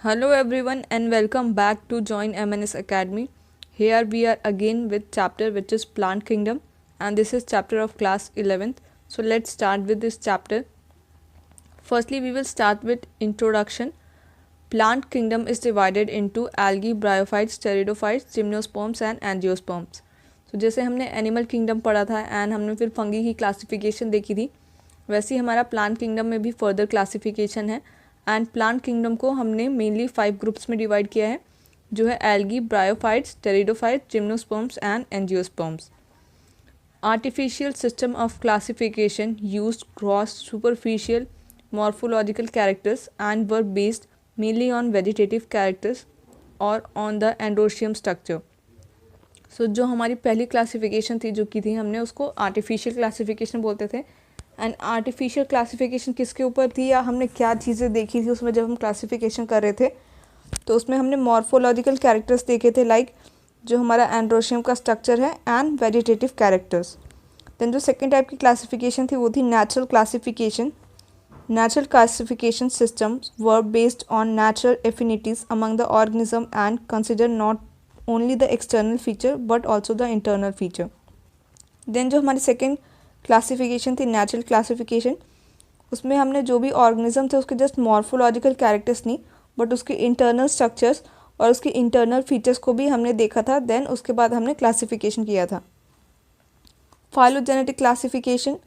Hello everyone and welcome back to Join MNS Academy. Here we are again with chapter which is Plant Kingdom, and this is chapter of class 11th. So let's start with this chapter. Firstly we will start with introduction. Plant kingdom is divided into algae, bryophytes, pteridophytes, gymnosperms and angiosperms. तो जैसे हमने animal kingdom पढ़ा था and हमने फिर fungi की classification देखी थी, वैसे ही हमारा प्लांट किंगडम में भी फर्दर क्लासिफिकेशन है. एंड प्लांट किंगडम को हमने मेनली 5 ग्रुप्स में डिवाइड किया है, जो है algae, bryophytes, pteridophytes, gymnosperms and angiosperms. Artificial system of classification used cross superficial morphological characters and were based mainly on vegetative characters or on the endoecium structure. So जो हमारी पहली classification थी जो की थी हमने उसको आर्टिफिशियल क्लासिफिकेशन बोलते थे. एंड आर्टिफिशियल क्लासिफिकेशन किसके ऊपर थी या हमने क्या चीज़ें देखी थी उसमें जब हम क्लासिफिकेशन कर रहे थे, तो उसमें हमने मॉर्फोलॉजिकल कैरेक्टर्स देखे थे, लाइक जो हमारा एंड्रोशियम का स्ट्रक्चर है एंड वेजिटेटिव कैरेक्टर्स. देन जो सेकेंड टाइप की क्लासिफिकेशन थी वो थी natural classification. Natural classification systems were based on natural affinities among the organism and consider not only the external feature but also the internal feature. Then जो हमारी second classification थी natural classification, उसमें हमने जो भी ऑर्गेनिज्म थे उसके just morphological characters नहीं बट उसके इंटरनल स्ट्रक्चर्स और उसके इंटरनल फीचर्स को भी हमने देखा था. देन उसके बाद हमने क्लासिफिकेशन किया था. Phylogenetic classification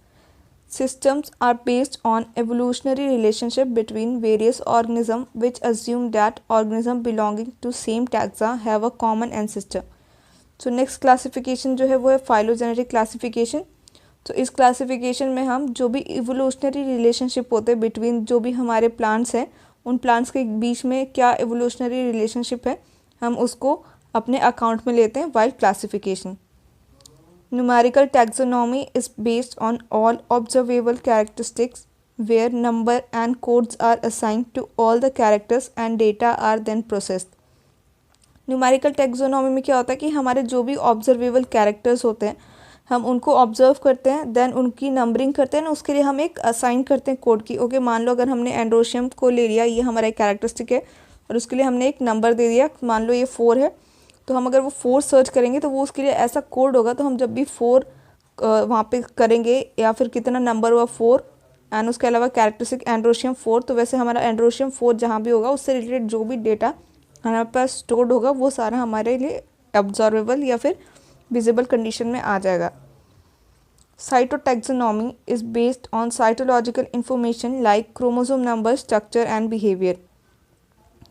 systems are based on evolutionary relationship between various organisms which assume that organisms belonging to same taxa have a common ancestor. So next classification जो है वो है phylogenetic classification. तो इस classification में हम जो भी evolutionary relationship होते हैं between जो भी हमारे plants हैं उन plants के बीच में क्या evolutionary relationship है हम उसको अपने account में लेते हैं while classification. Numerical taxonomy is based on all observable characteristics where number and codes are assigned to all the characters and data are then processed. Numerical taxonomy में क्या होता है कि हमारे जो भी observable characters होते हैं हम उनको ऑब्जर्व करते हैं, देन उनकी नंबरिंग करते हैं ना, उसके लिए हम एक असाइन करते हैं कोड की. ओके, मान लो अगर हमने एंड्रोशियम को ले लिया, ये हमारा एक कैरेक्टरिस्टिक है और उसके लिए हमने एक नंबर दे दिया, मान लो ये 4 है, तो हम अगर वो 4 सर्च करेंगे तो वो उसके लिए ऐसा कोड होगा. तो हम जब भी 4 वहाँ पे करेंगे या फिर कितना नंबर हुआ 4 एंड उसके अलावा कैरेक्टरिस्टिक एंड्रोशियम 4, तो वैसे हमारा एंड्रोशियम 4 जहाँ भी होगा उससे रिलेटेड जो भी डेटा हमारे पास स्टोर्ड होगा वो सारा हमारे लिए ऑब्जर्वेबल या फिर विजिबल कंडीशन में आ जाएगा. Cytotaxonomy is based on cytological information like chromosome number, structure and behaviour.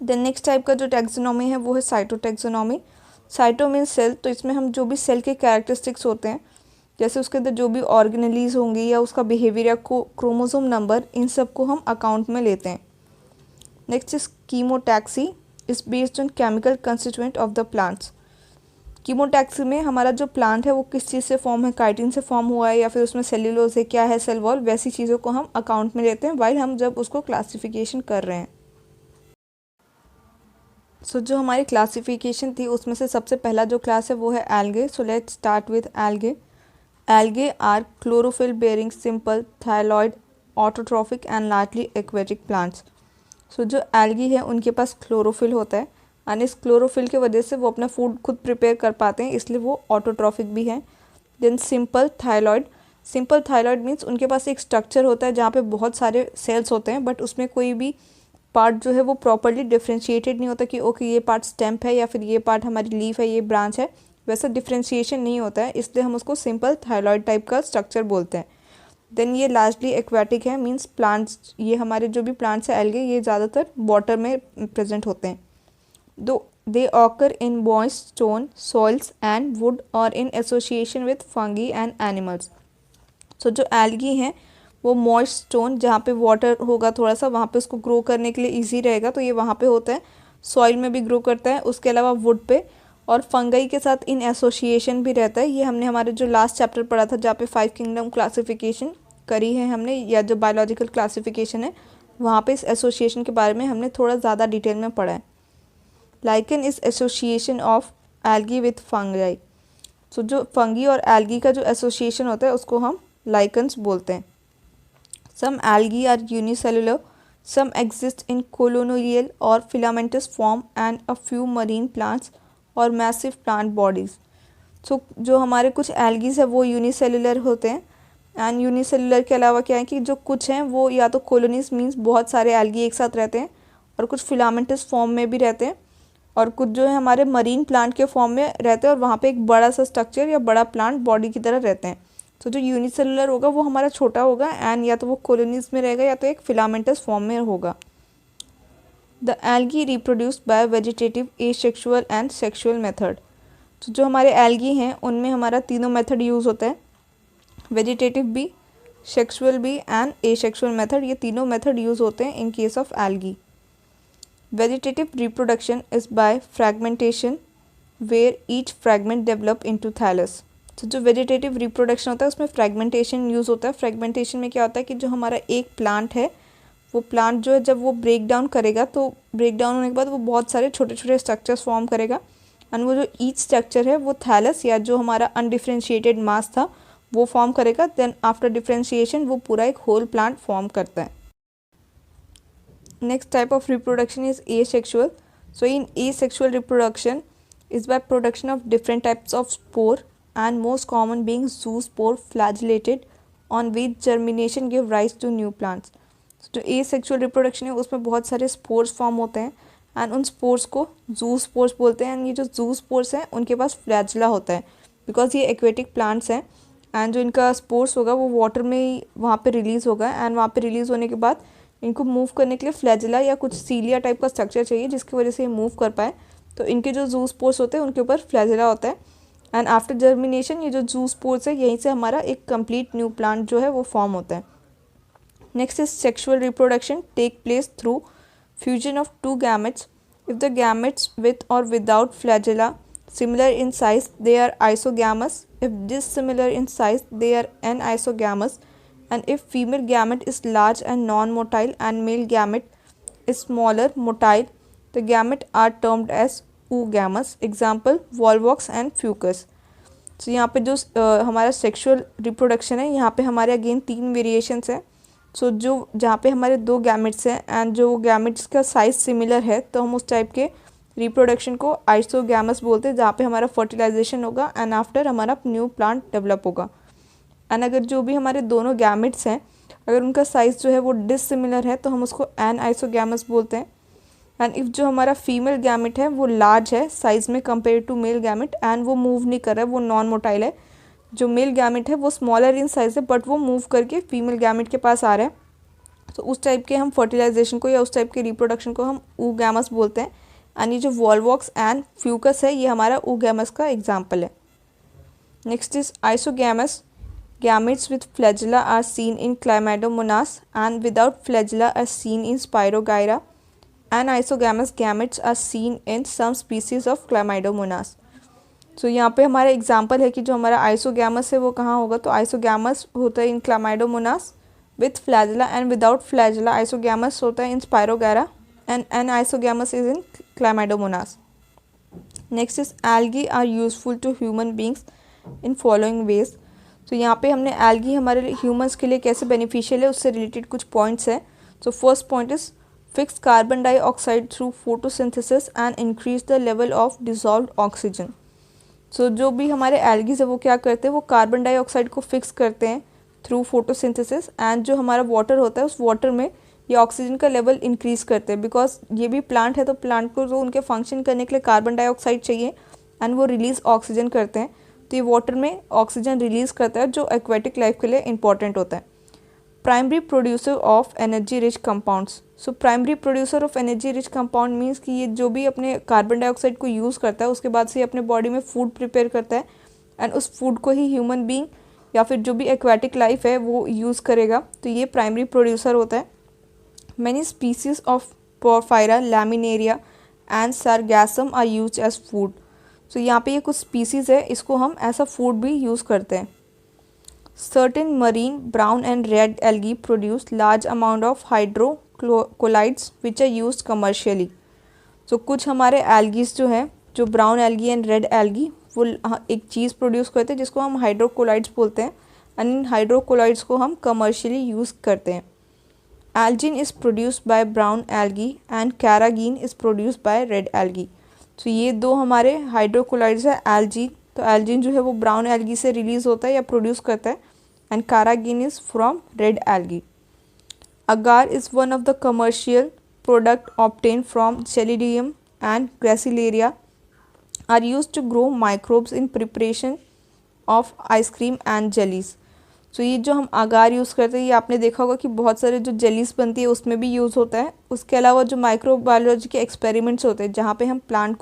Then next type का जो टैक्सोनॉमी है वो है साइटोटैक्सोनॉमी. साइटो मीन्स सेल, तो इसमें हम जो भी सेल के कैरेक्टरिस्टिक्स होते हैं जैसे उसके अंदर जो भी ऑर्गेनेलीज होंगी या उसका बिहेवियर या क्रोमोसोम नंबर, इन सब को हम अकाउंट में लेते हैं. Next is chemotaxy is based on chemical constituent of the plants. Chemotaxy में हमारा जो प्लांट है वो किस चीज़ से फॉर्म है, काइटिन से फॉर्म हुआ है या फिर उसमें सेल्यूलोज है, क्या है, सेल वॉल, वैसी चीज़ों को हम अकाउंट में लेते हैं वाइल हम जब उसको क्लासिफिकेशन कर रहे हैं. सो जो हमारी क्लासिफिकेशन थी उसमें से सबसे पहला जो क्लास है वो है algae. So let's start with algae. Algae are chlorophyll bearing simple thalloid autotrophic and largely aquatic plants. So जो एल्गी है उनके पास क्लोरोफिल होता है एंड इस क्लोरोफिल की वजह से वो अपना फूड खुद प्रिपेयर कर पाते हैं, इसलिए वो ऑटोट्रॉफिक भी हैं. Then simple thalloid. Simple thalloid means उनके पास एक स्ट्रक्चर होता है जहाँ पे बहुत सारे सेल्स होते हैं बट उसमें कोई भी पार्ट जो है वो प्रॉपर्ली डिफ्रेंशिएटेड नहीं होता कि ओके ये पार्ट स्टेम्प है या फिर ये पार्ट हमारी लीफ है, ये ब्रांच है, वैसा डिफ्रेंशिएशन नहीं होता है, इसलिए हम उसको सिंपल थायलॉइड टाइप का स्ट्रक्चर बोलते हैं. देन ये लार्जली एक्वेटिक है, मीन्स प्लांट्स, ये हमारे जो भी प्लांट्स है एल्गे ये ज़्यादातर वाटर में प्रेजेंट होते हैं. Though they occur in moist stone soils and wood और in association with fungi and animals. So जो एल्गी हैं वो मॉइस्ट स्टोन जहाँ पे वाटर होगा थोड़ा सा वहाँ पे उसको ग्रो करने के लिए इजी रहेगा, तो ये वहाँ पे होता है. सॉइल में भी ग्रो करता है, उसके अलावा वुड पे और फंगई के साथ इन एसोसिएशन भी रहता है. ये हमने हमारे जो लास्ट चैप्टर पढ़ा था जहाँ पे 5 किंगडम क्लासिफिकेशन करी है हमने, या जो बायोलॉजिकल क्लासिफिकेशन है वहाँ पे इस एसोसिएशन के बारे में हमने थोड़ा ज़्यादा डिटेल में पढ़ा है. Lichen is association of algae with fungi. So जो फंगी और एल्गी का जो एसोसिएशन होता है उसको हम लाइकन्स बोलते हैं. Some algae are unicellular, Some exist in colonial or filamentous form and a few marine plants or massive plant bodies. So जो हमारे कुछ एल्गीज है वो यूनिसेलुलर होते हैं एंड यूनिसेलुलर के अलावा क्या है कि जो कुछ हैं वो या तो कॉलोनीज मीन्स बहुत सारे एल्गी एक साथ रहते हैं और कुछ फिलामेंटस फॉर्म में भी रहते हैं और कुछ जो है हमारे मरीन प्लांट के फॉर्म में रहते हैं और वहाँ पे एक बड़ा सा स्ट्रक्चर या बड़ा प्लांट बॉडी की तरह रहते हैं. तो जो यूनिसेलुलर होगा वो हमारा छोटा होगा एंड या तो वो कॉलोनीज में रहेगा या तो एक फिलामेंटस फॉर्म में होगा. The algae reproduced bye vegetative asexual and sexual method. तो जो हमारे एल्गी हैं उनमें हमारा तीनों मेथड यूज़ होता है, वेजिटेटिव भी, सेक्सुअल भी एंड एसेक्सुअल मेथड. ये तीनों मेथड यूज़ होते हैं in case of algae. Vegetative reproduction is by fragmentation where each fragment develop into thallus. तो जो वेजिटेटिव रिप्रोडक्शन होता है उसमें फ्रैगमेंटेशन यूज़ होता है. फ्रैगमेंटेशन में क्या होता है कि जो हमारा एक प्लांट है वो प्लांट जो है जब वो ब्रेक डाउन करेगा तो ब्रेक डाउन होने के बाद वो बहुत सारे छोटे छोटे स्ट्रक्चर्स फॉर्म करेगा एंड वो जो ईच स्ट्रक्चर है वो थैलस या जो हमारा अनडिफ्रेंशिएटेड मास था वो फॉर्म करेगा. देन आफ्टर डिफ्रेंशिएशन वो पूरा एक होल प्लांट फॉर्म करता है. Next type of reproduction is asexual. So in asexual reproduction is by production of different types of spore and most common being zoospore flagellated on which germination give rise to new plants. जो asexual reproduction है उसमें बहुत सारे spores form होते हैं and उन spores को zoospores बोलते हैं. एंड ये जो zoospores हैं उनके पास फ्लैजिला होता है बिकॉज ये एक्वेटिक प्लांट्स हैं एंड जो इनका स्पोर्स होगा वो वाटर में ही वहाँ पे रिलीज़ होगा एंड वहाँ पे रिलीज़ होने के बाद इनको मूव करने के लिए फ्लैजिला या कुछ सीलिया टाइप का स्ट्रक्चर चाहिए जिसकी वजह से ये मूव कर पाए. तो इनके जो जूस्पोर्स होते हैं उनके ऊपर फ्लैजिला होता है एंड आफ्टर जर्मिनेशन ये जो जूस्पोर्स है यहीं से हमारा एक कंप्लीट न्यू प्लांट जो है वो फॉर्म होता है. Next is sexual reproduction take place through fusion of two gametes. If the gametes with or without flagella similar in size they are isogamous. If dissimilar in size they are anisogamous. And if female gamete is large and non motile and male gamete is smaller motile the gamete are termed as oogamous. Example volvox and fucus. So यहाँ पे जो हमारा sexual reproduction है यहाँ पे हमारे again 3 variations हैं. सो जो जहाँ पे हमारे 2 गैमेट्स हैं एंड जो गैमेट्स का साइज सिमिलर है तो हम उस टाइप के रिप्रोडक्शन को आइसोगैमस बोलते हैं जहाँ पे हमारा फर्टिलाइजेशन होगा एंड आफ्टर हमारा न्यू प्लांट डेवलप होगा. एंड अगर जो भी हमारे दोनों गैमेट्स हैं अगर उनका साइज़ जो है वो डिसिमिलर है तो हम उसको एनआइसोगैमस बोलते हैं. एंड इफ़ जो हमारा फीमेल गैमेट है वो लार्ज है साइज़ में compare to male gamete and वो मूव नहीं कर रहा है, वो नॉन मोटाइल है. जो मेल गैमेट है वो स्मॉलर इन साइज़ है बट वो मूव करके फीमेल गैमेट के पास आ रहा है. तो उस टाइप के हम फर्टिलाइजेशन को या उस टाइप के रिप्रोडक्शन को हम oogamous बोलते हैं. एंड ये जो वॉल्वॉक्स एंड फ्यूकस है ये हमारा oogamous का एग्जाम्पल है. Next is isogamous. Gametes with flagella are seen in Chlamydomonas and without flagella are seen in Spirogyra. Anisogamous gametes are seen in some species of Chlamydomonas. So यहाँ पे हमारा example है कि जो हमारा आइसोगैमस है वो कहाँ होगा तो आइसोगैमस होता है in Chlamydomonas with flagella and without flagella isogamous होता है in Spirogyra and anisogamous is in Chlamydomonas. Next is algae are useful to human beings in following ways. तो यहाँ पे हमने एल्गी हमारे ह्यूमन्स के लिए कैसे बेनिफिशियल है उससे रिलेटेड कुछ पॉइंट्स है. So first point is fix carbon dioxide through photosynthesis and increase the level of dissolved oxygen. So जो भी हमारे एल्गीज है वो क्या करते हैं वो कार्बन डाइऑक्साइड को फिक्स करते हैं थ्रू फोटोसिंथेसिस एंड जो हमारा वाटर होता है उस वाटर में ये ऑक्सीजन का लेवल इंक्रीज़ करते हैं बिकॉज ये भी प्लांट है तो प्लांट को जो उनके फंक्शन करने के लिए कार्बन डाइऑक्साइड चाहिए एंड वो रिलीज़ ऑक्सीजन करते हैं. तो ये वाटर में ऑक्सीजन रिलीज़ करता है जो एक्वेटिक लाइफ के लिए इंपॉर्टेंट होता है. Primary producer of energy rich compounds. So primary producer of energy rich compound means कि ये जो भी अपने कार्बन डाइऑक्साइड को यूज़ करता है उसके बाद से अपने बॉडी में फूड प्रिपेयर करता है एंड उस फूड को ही ह्यूमन बीइंग या फिर जो भी एक्वेटिक लाइफ है वो यूज़ करेगा. तो ये प्राइमरी प्रोड्यूसर होता है. Many species of Porphyra Laminaria and Sargassum are use as food. So यहाँ पे ये कुछ स्पीसीज़ है इसको हम एज अ फूड भी यूज़ करते हैं. Certain marine brown and red algae produce large amount of hydrocolloids which are used commercially. So कुछ हमारे algae जो है जो brown algae and red algae वो एक चीज़ प्रोड्यूस करते हैं जिसको हम हाइड्रोकोलाइड्स बोलते हैं एंड इन हाइड्रोकोलाइड्स को हम कमर्शियली यूज़ करते हैं. Algin is produced by brown algae and carrageen is produced by red algae. तो ये दो हमारे हाइड्रोकोलाइड्स है एल्जीन, तो एल्जीन जो है वो ब्राउन एल्गी से रिलीज होता है या प्रोड्यूस करता है, and carrageen is from red algae. Agar is one of the commercial product obtained from Chelidium and Gracilaria are used to grow microbes in preparation of ice cream and jellies. तो ये जो हम आगार use करते हैं ये आपने देखा होगा कि बहुत सारे जो जेलीस बनती है उसमें भी यूज़ होता है. उसके अलावा जो माइक्रोबायोलॉजी के एक्सपेरिमेंट्स होते हैं जहाँ पे हम प्लांट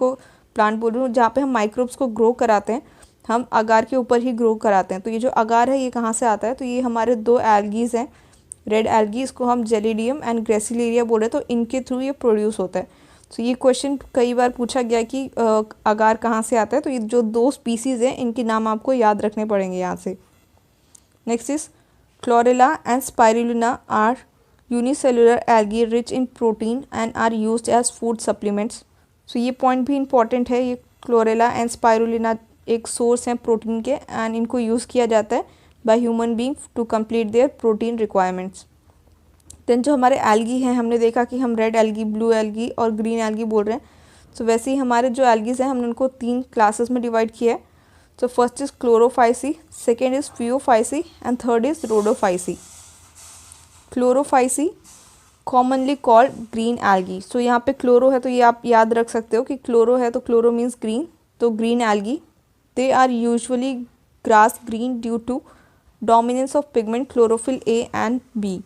बोल रही हूँ जहाँ पे हम माइक्रोब्स को ग्रो कराते हैं, हम आगार के ऊपर ही ग्रो कराते हैं. तो ये जो आगार है ये कहाँ से आता है, तो ये हमारे दो एल्गीज हैं, रेड एल्गी, इसको हम जेलिडियम एंड ग्रेसिलेरिया बोल रहे हैं, तो इनके थ्रू ये प्रोड्यूस होता है. तो ये क्वेश्चन कई बार पूछा गया कि आगार कहाँ से आता है, तो ये जो दो स्पीसीज़ हैं इनके नाम आपको याद रखने पड़ेंगे यहाँ से. Next is Chlorella and Spirulina are unicellular algae rich in protein and are used as food supplements. So ये पॉइंट भी इंपॉर्टेंट है. ये क्लोरेला एंड स्पाइरुलिना एक सोर्स हैं प्रोटीन के एंड इनको यूज़ किया जाता है by human being to complete their protein requirements. Then जो हमारे एल्गी हैं हमने देखा कि हम रेड एल्गी, ब्लू एल्गी और ग्रीन एल्गी बोल रहे हैं. तो वैसे ही हमारे जो एल्गीज हैं हमने उनको 3 क्लासेस में डिवाइड किया है. तो first is Chlorophyceae, second is Phaeophyceae and third is Rhodophyceae. Chlorophyceae commonly called green algae. So यहाँ पे क्लोरो है तो ये आप याद रख सकते हो कि क्लोरो है तो क्लोरो मीन्स ग्रीन, तो green algae. They are usually grass green due to dominance of pigment chlorophyll a and b.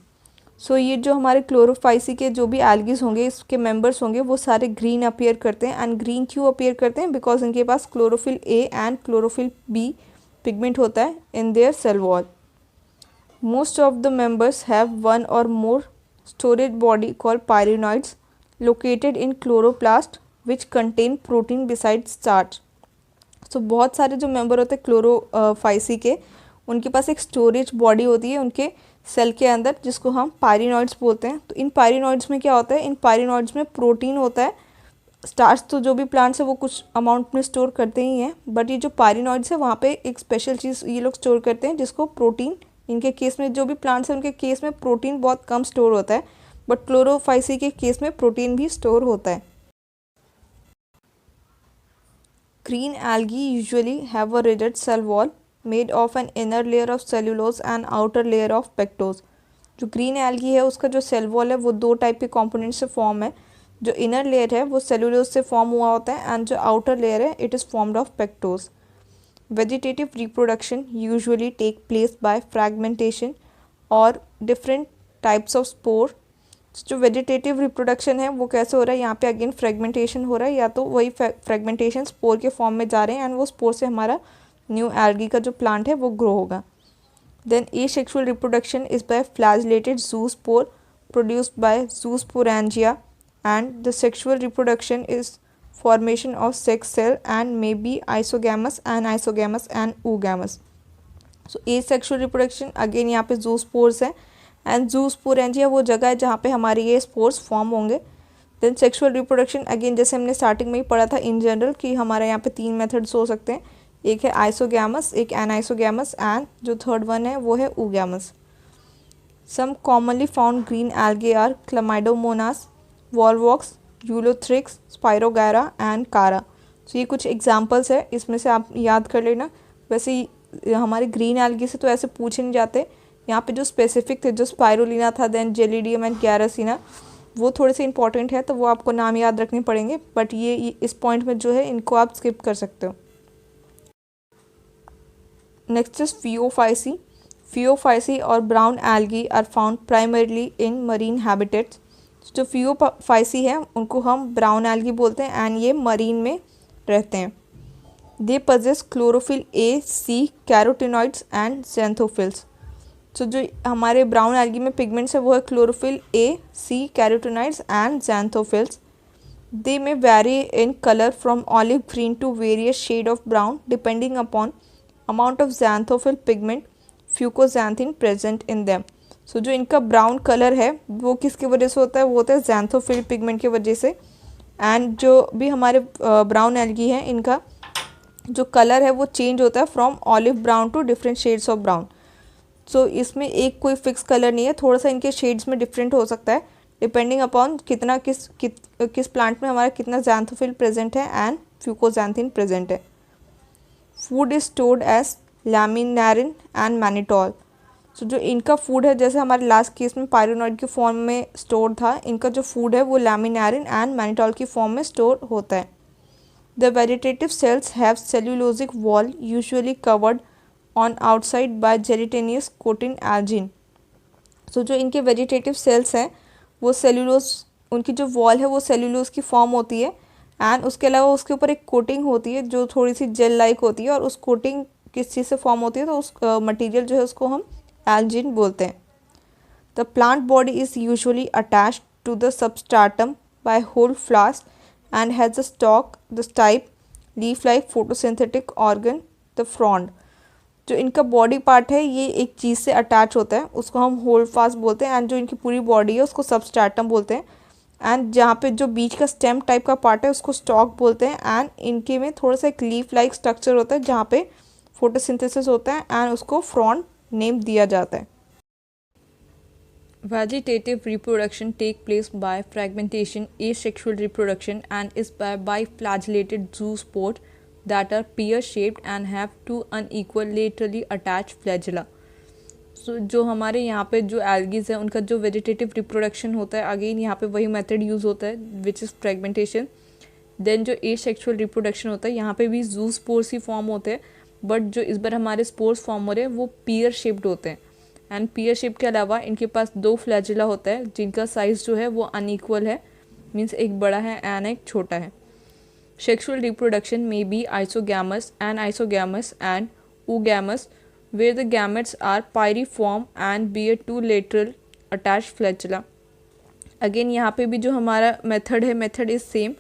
So ये जो हमारे क्लोरोफाइसी के जो भी एल्गीज होंगे इसके मेंबर्स होंगे वो सारे ग्रीन अपीयर करते हैं. एंड ग्रीन क्यों अपीयर करते हैं, बिकॉज इनके पास chlorophyll a and chlorophyll b pigment होता है in their cell wall. Most of the members have one or more storage body called pyrenoids located in chloroplast which contain protein beside starch. So बहुत सारे जो member होते हैं Chlorophyceae के उनके पास एक स्टोरेज बॉडी होती है उनके सेल के अंदर जिसको हम पायरिनॉइड्स बोलते हैं. तो इन पायरिनॉइड्स में क्या होता है, इन पायरिनॉइड्स में प्रोटीन होता है. स्टार्च तो जो भी प्लांट्स है वो कुछ अमाउंट में स्टोर करते ही हैं, बट ये जो पायरिनॉइड्स है वहाँ पे एक स्पेशल चीज़ ये लोग स्टोर करते हैं जिसको प्रोटीन. इनके केस में जो भी प्लांट्स हैं उनके केस में प्रोटीन बहुत कम स्टोर होता है, बट क्लोरोफाइसी के केस में प्रोटीन भी स्टोर होता है. Green algae usually have a rigid cell wall made of an inner layer of cellulose and outer layer of pectose. जो ग्रीन एल्गी है उसका जो सेल वॉल है वो 2 टाइप के कंपोनेंट से फॉर्म है. जो इनर लेयर है वो सेलुलोज से फॉर्म हुआ होता है एंड जो आउटर लेयर है it is formed of pectose. Vegetative reproduction usually take place by fragmentation और डिफरेंट टाइप्स ऑफ स्पोर. जो वेजिटेटिव रिप्रोडक्शन है वो कैसे हो रहा है, यहाँ पे अगेन फ्रेगमेंटेशन हो रहा है, या तो वही फ्रेगमेंटेशन स्पोर के फॉर्म में जा रहे हैं एंड वो स्पोर से हमारा न्यू एल्गी का जो प्लांट है वो ग्रो होगा. Then asexual reproduction is by flagellated zoospore produced by zoosporangia and the sexual reproduction is formation of sex cell and may be isogamous and oogamous. So asexual reproduction again यहाँ पे ज़ूस्पोर्स है and ज़ूस्पोरेंजिया वो जगह है जहाँ पे हमारे ये स्पोर्स फॉर्म होंगे. देन सेक्सुअल रिप्रोडक्शन अगेन जैसे हमने स्टार्टिंग में ही पढ़ा था इन जनरल कि हमारे यहाँ पे 3 मेथड्स हो सकते हैं, एक है आइसोगैमस, एक एनाइसोगैमस एंड जो थर्ड वन है वो है oogamous. Some commonly found green algae are Chlamydomonas, Volvox, Ulothrix, Spirogyra and Chara. तो ये कुछ एग्जांपल्स है, इसमें से आप याद कर लेना. वैसे हमारे ग्रीन एल्गी से तो ऐसे पूछे नहीं जाते. यहाँ पे जो स्पेसिफिक थे जो स्पाइरुलिना था, देन जेलिडियम एंड ग्यारसिना, वो थोड़े से इंपॉर्टेंट है तो वो आपको नाम याद रखने पड़ेंगे, बट ये इस पॉइंट में जो है इनको आप स्किप कर सकते हो. Next is Phaeophyceae. Phaeophyceae or brown algae are found primarily in marine habitats. जो फियोफाइसी है उनको हम ब्राउन एल्गी बोलते हैं एंड ये मरीन में रहते हैं. They possess chlorophyll a, c, carotenoids and xanthophylls. तो जो हमारे ब्राउन एल्गी में पिगमेंट्स है वो है chlorophyll a, c, carotenoids and xanthophylls. They may vary in colour from olive green to various shade of brown depending upon amount of xanthophyll pigment fucoxanthin present in them. So जो इनका brown colour है वो किसकी वजह से होता है, वो होता है xanthophyll पिगमेंट की वजह से. एंड जो भी हमारे ब्राउन एल्गी हैं इनका जो कलर है वो चेंज होता है from olive brown to different shades of brown. So इसमें एक कोई फिक्स कलर नहीं है, थोड़ा सा इनके शेड्स में डिफरेंट हो सकता है डिपेंडिंग अपॉन कितना किस प्लांट में हमारा कितना ज़ैंथोफिल प्रेजेंट है एंड फ्यूकोजैंथिन प्रेजेंट है। Food is stored as laminarin and mannitol. So जो इनका फूड है, जैसे हमारे लास्ट केस में पायरोनॉइड के फॉर्म में स्टोर था, इनका जो फूड है वो लैमिनारिन एंड मैनिटॉल की फॉर्म में स्टोर होता है। The vegetative cells have cellulosic wall usually covered on outside by gelatinous coating algin. So जो इनके वेजिटेटिव सेल्स हैं वो सेल्यूलोज, उनकी जो वॉल है वो सेल्यूलोज की फॉर्म होती है एंड उसके अलावा उसके ऊपर एक कोटिंग होती है जो थोड़ी सी जेल लाइक होती है, और उस कोटिंग किस चीज़ से फॉर्म होती है तो उस मटेरियल जो है उसको हम एल्जिन बोलते हैं। The plant body is usually attached to the substratum by होल फ्लास्क and has a stalk the stipe leaf like photosynthetic organ the frond. जो इनका बॉडी पार्ट है ये एक चीज़ से अटैच होता है, उसको हम होल्ड फास्ट बोलते हैं, एंड जो इनकी पूरी बॉडी है उसको सबस्ट्राटम बोलते हैं, एंड जहाँ पे जो बीच का स्टेम टाइप का पार्ट है उसको स्टॉक बोलते हैं, एंड इनके में थोड़ा सा एक लीफ लाइक स्ट्रक्चर होता है जहाँ पे फोटोसिंथेसिस होता है एंड उसको फ्रॉन्ड नेम दिया जाता है। Vegetative reproduction take place by fragmentation, asexual reproduction, and is by biflagellated zoospores that are pear-shaped and have two unequal laterally attached flagella. So जो हमारे यहाँ पे जो एल्गीज है उनका जो वेजिटेटिव रिप्रोडक्शन होता है, अगेन यहाँ पे वही मेथड यूज़ होता है विच इज़ फ्रेगमेंटेशन। देन जो एसेक्सुअल रिप्रोडक्शन होता है यहाँ पे भी जूस्पोर्स ही फॉर्म होते हैं, बट जो इस बार हमारे स्पोर्स फॉर्म हो रहे हैं वो पियर शेप्ड होते हैं, एंड पियर शेप के अलावा इनके पास 2 फ्लैजिला होता है जिनका साइज़ जो है वो अनइक्वल है, मीन्स एक बड़ा है एंड एक छोटा है। सेक्सुअल रिप्रोडक्शन में be isogamous and oogamous where the gametes are pyriform and bear 2 lateral attached flagella. Again यहाँ पे भी जो हमारा मेथड इज़ सेम,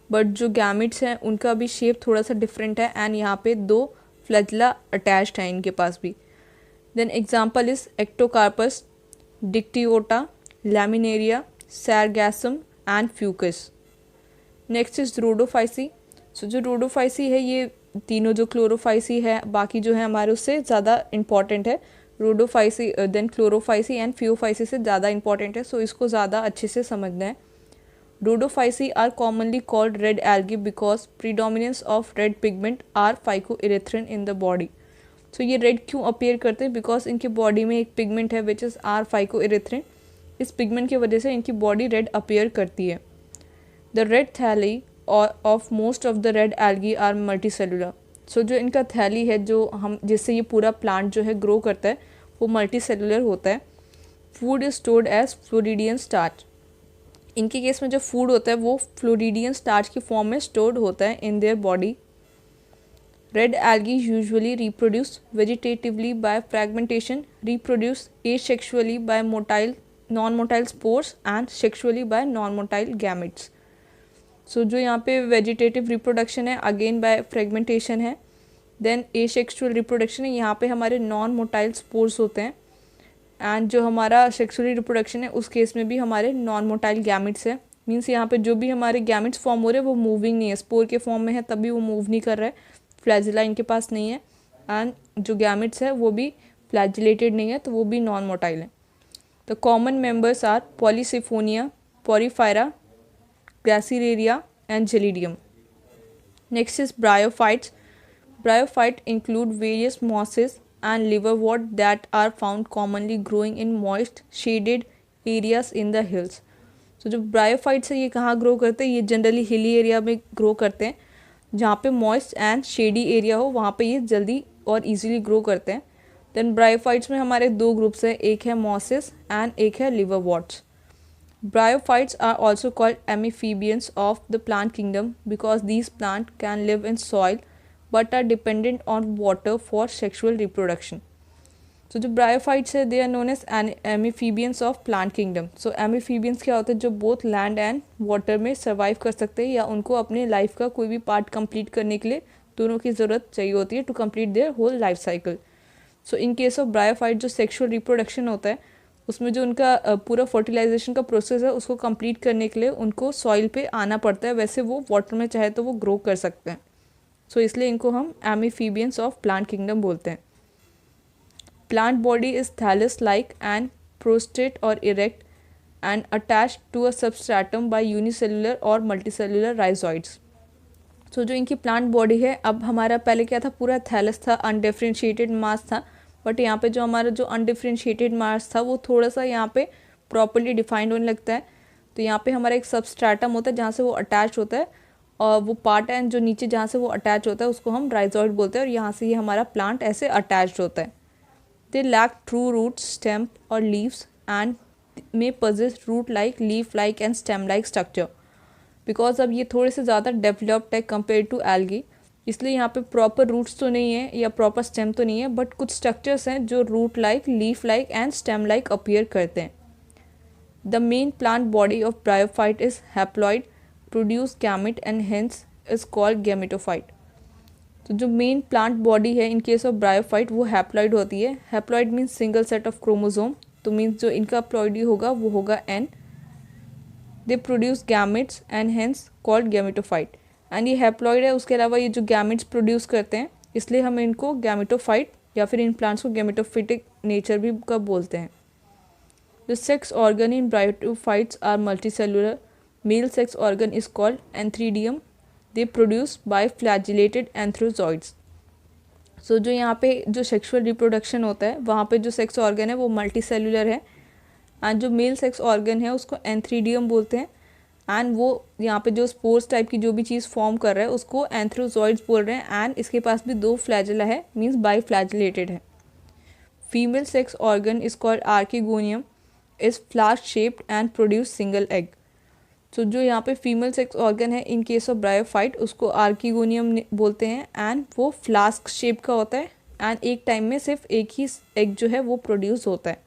बट जो गैमेट्स हैं उनका भी शेप थोड़ा सा डिफरेंट है, एंड यहाँ पे 2 फ्लैजिला अटैच्ड हैं इनके पास भी। Then example is Ectocarpus, Dictyota, Laminaria, Sargassum and Fucus. Next is Rhodophyceae. So जो रोडोफाइसी है ये तीनों जो क्लोरोफाइसी है बाकी जो है हमारे उससे ज़्यादा इंपॉर्टेंट है। Rhodophyceae then Chlorophyceae and Phaeophyceae से ज़्यादा इंपॉर्टेंट है, सो इसको ज़्यादा अच्छे से समझना है। Rhodophyceae are commonly called red algae because predominance of red pigment r phycoerythrin in the body. So ये रेड क्यों अपीयर करते हैं? बिकॉज इनकी बॉडी में एक पिगमेंट है विच इज़ आर फाइकोइरेथ्रिन। इस पिगमेंट की वजह से इनकी बॉडी रेड अपीयर करती है। The red thalli of most of the red algae are multicellular. So जो इनका थैली है जो हम जिससे ये पूरा प्लांट जो है ग्रो करता है वो मल्टीसेलुलर होता है। Food is stored as floridean starch. इनके केस में जो फूड होता है वो फ्लोरिडियन स्टार्च की फॉर्म में स्टोर्ड होता है in their body. Red algae usually reproduce vegetatively by fragmentation, reproduce asexually by non motile spores and sexually by non motile gametes. So जो यहाँ पे वेजिटेटिव रिप्रोडक्शन है अगेन बाय फ्रेगमेंटेशन है। Then asexual reproduction है, यहाँ पे हमारे non motile spores होते हैं, एंड जो हमारा सेक्सुअली रिप्रोडक्शन है उस केस में भी हमारे नॉन मोटाइल गैमेट्स है। मीन्स यहाँ पे जो भी हमारे गैमेट्स फॉर्म हो रहे हैं वो मूविंग नहीं है, स्पोर के फॉर्म में है तभी वो मूव नहीं कर रहा है, फ्लैजिला इनके पास नहीं है, एंड जो गैमेट्स है वो भी फ्लैजिलेटेड नहीं है तो वो भी नॉन मोटाइल है। The common members are Polysiphonia, Porphyra, Gracilaria and Gelidium. Next is bryophytes. Bryophytes include various mosses and liverwort that are found commonly growing in moist, shaded areas in the hills. So जो bryophytes है ये कहाँ grow करते हैं? ये generally hilly area में grow करते हैं, जहाँ पे moist and shady area हो वहाँ पे ये जल्दी और easily grow करते हैं। Then bryophytes में हमारे 2 ग्रुप्स हैं, एक है mosses and एक है liverworts. Bryophytes are also called amphibians of the plant kingdom because these plants can live in soil but are dependent on water for sexual reproduction. So जो bryophytes है they are known as amphibians of plant kingdom. So amphibians क्या होते हैं? जो both land and water में survive कर सकते हैं या उनको अपने life का कोई भी part complete करने के लिए दोनों की ज़रूरत चाहिए होती है to complete their whole life cycle. So in case of bryophyte जो sexual reproduction होता है उसमें जो उनका पूरा फर्टिलाइजेशन का प्रोसेस है उसको कंप्लीट करने के लिए उनको सॉइल पे आना पड़ता है, वैसे वो वाटर में चाहे तो वो ग्रो कर सकते हैं। सो इसलिए इनको हम एम्फीबियंस ऑफ प्लांट किंगडम बोलते हैं। Plant body is thallus-like and prostrate or erect and attached to a substratum by unicellular or multicellular rhizoids. तो जो इनकी प्लांट बॉडी है, अब हमारा पहले क्या था, पूरा थैलस था, अनडिफ्रेंशिएटेड मास था, बट यहाँ पे जो हमारा जो अनडिफ्रेंशिएटेड मास था वो थोड़ा सा यहाँ पे प्रॉपरली डिफाइंड होने लगता है. तो यहाँ पे हमारा एक सबस्ट्रेटम होता है जहाँ से वो अटैच होता है, और वो पार्ट एंड जो नीचे जहाँ से वो अटैच होता है उसको हम राइजॉइड बोलते हैं, और यहाँ से ये हमारा प्लांट ऐसे अटैच्ड होता है. They lack true root, stem or leaves and may possess root like, leaf like and stem like structure. Because अब ये थोड़े से ज़्यादा डेवलप्ड है कंपेयर टू एल्गी, इसलिए यहाँ पे प्रॉपर रूट्स तो नहीं है या प्रॉपर स्टेम तो नहीं है, बट कुछ स्ट्रक्चर्स हैं जो root like, leaf like and stem like appear करते हैं. The main plant body of bryophyte is haploid, produce gamete and hence is called gametophyte. तो जो मेन प्लांट बॉडी है इन केस ऑफ ब्रायोफाइट वो haploid होती है. Haploid means single set of chromosome, तो means जो इनका प्लॉइडी होगा वो होगा N. They produce gametes and hence called gametophyte. And ये हैप्लॉइड है, उसके अलावा ये जो गैमेट्स प्रोड्यूस करते हैं इसलिए हम इनको गैमेटोफाइट या फिर इन प्लांट्स को गैमेटोफिटिक नेचर भी कब बोलते हैं. The sex organ in bryophytes are multicellular. Male sex organ is called antheridium. They produce by flagellated antherozoids. So जो यहाँ पे जो सेक्सुअल रिप्रोडक्शन होता है वहाँ पे जो सेक्स ऑर्गन है वो मल्टी सेलुलर है, एंड जो मेल सेक्स ऑर्गन है उसको एंथ्रीडियम बोलते हैं. एंड वो यहाँ पे जो स्पोर्स टाइप की जो भी चीज़ फॉर्म कर रहा है उसको एंथ्रोजॉइड्स बोल रहे हैं, एंड इसके पास भी 2 फ्लैजिला है, मीन्स बाई फ्लैजिलेटेड है. Female sex organ is called archegonium, is flask shaped and produce single egg. तो जो यहाँ पे फीमेल सेक्स ऑर्गन है इन केस ऑफ ब्रायोफाइट उसको आर्किगोनियम बोलते हैं, एंड वो फ्लास्क शेप का होता है, एंड एक टाइम में सिर्फ एक ही एग जो है वो प्रोड्यूस होता है.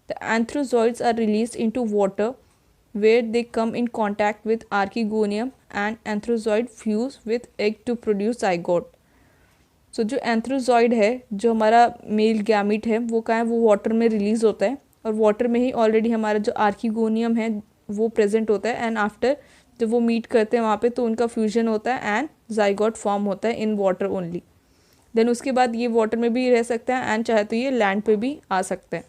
The antherozoids are release into water where they come in contact with archegonium and antherozoid fuse with egg to produce zygote. So जो एंथ्रोजॉइड है, जो हमारा मेल गैमीट है, वो कहाँ है, वो वाटर में रिलीज होता है, और वाटर में ही ऑलरेडी हमारा जो आर्किगोनियम है वो प्रेजेंट होता है, एंड आफ्टर जब वो मीट करते हैं वहाँ पे तो उनका फ्यूजन होता है एंड जाइगोट फॉर्म होता है इन वाटर ओनली. देन उसके बाद ये वाटर में भी रह सकता है एंड चाहे तो ये लैंड पे भी आ सकते हैं.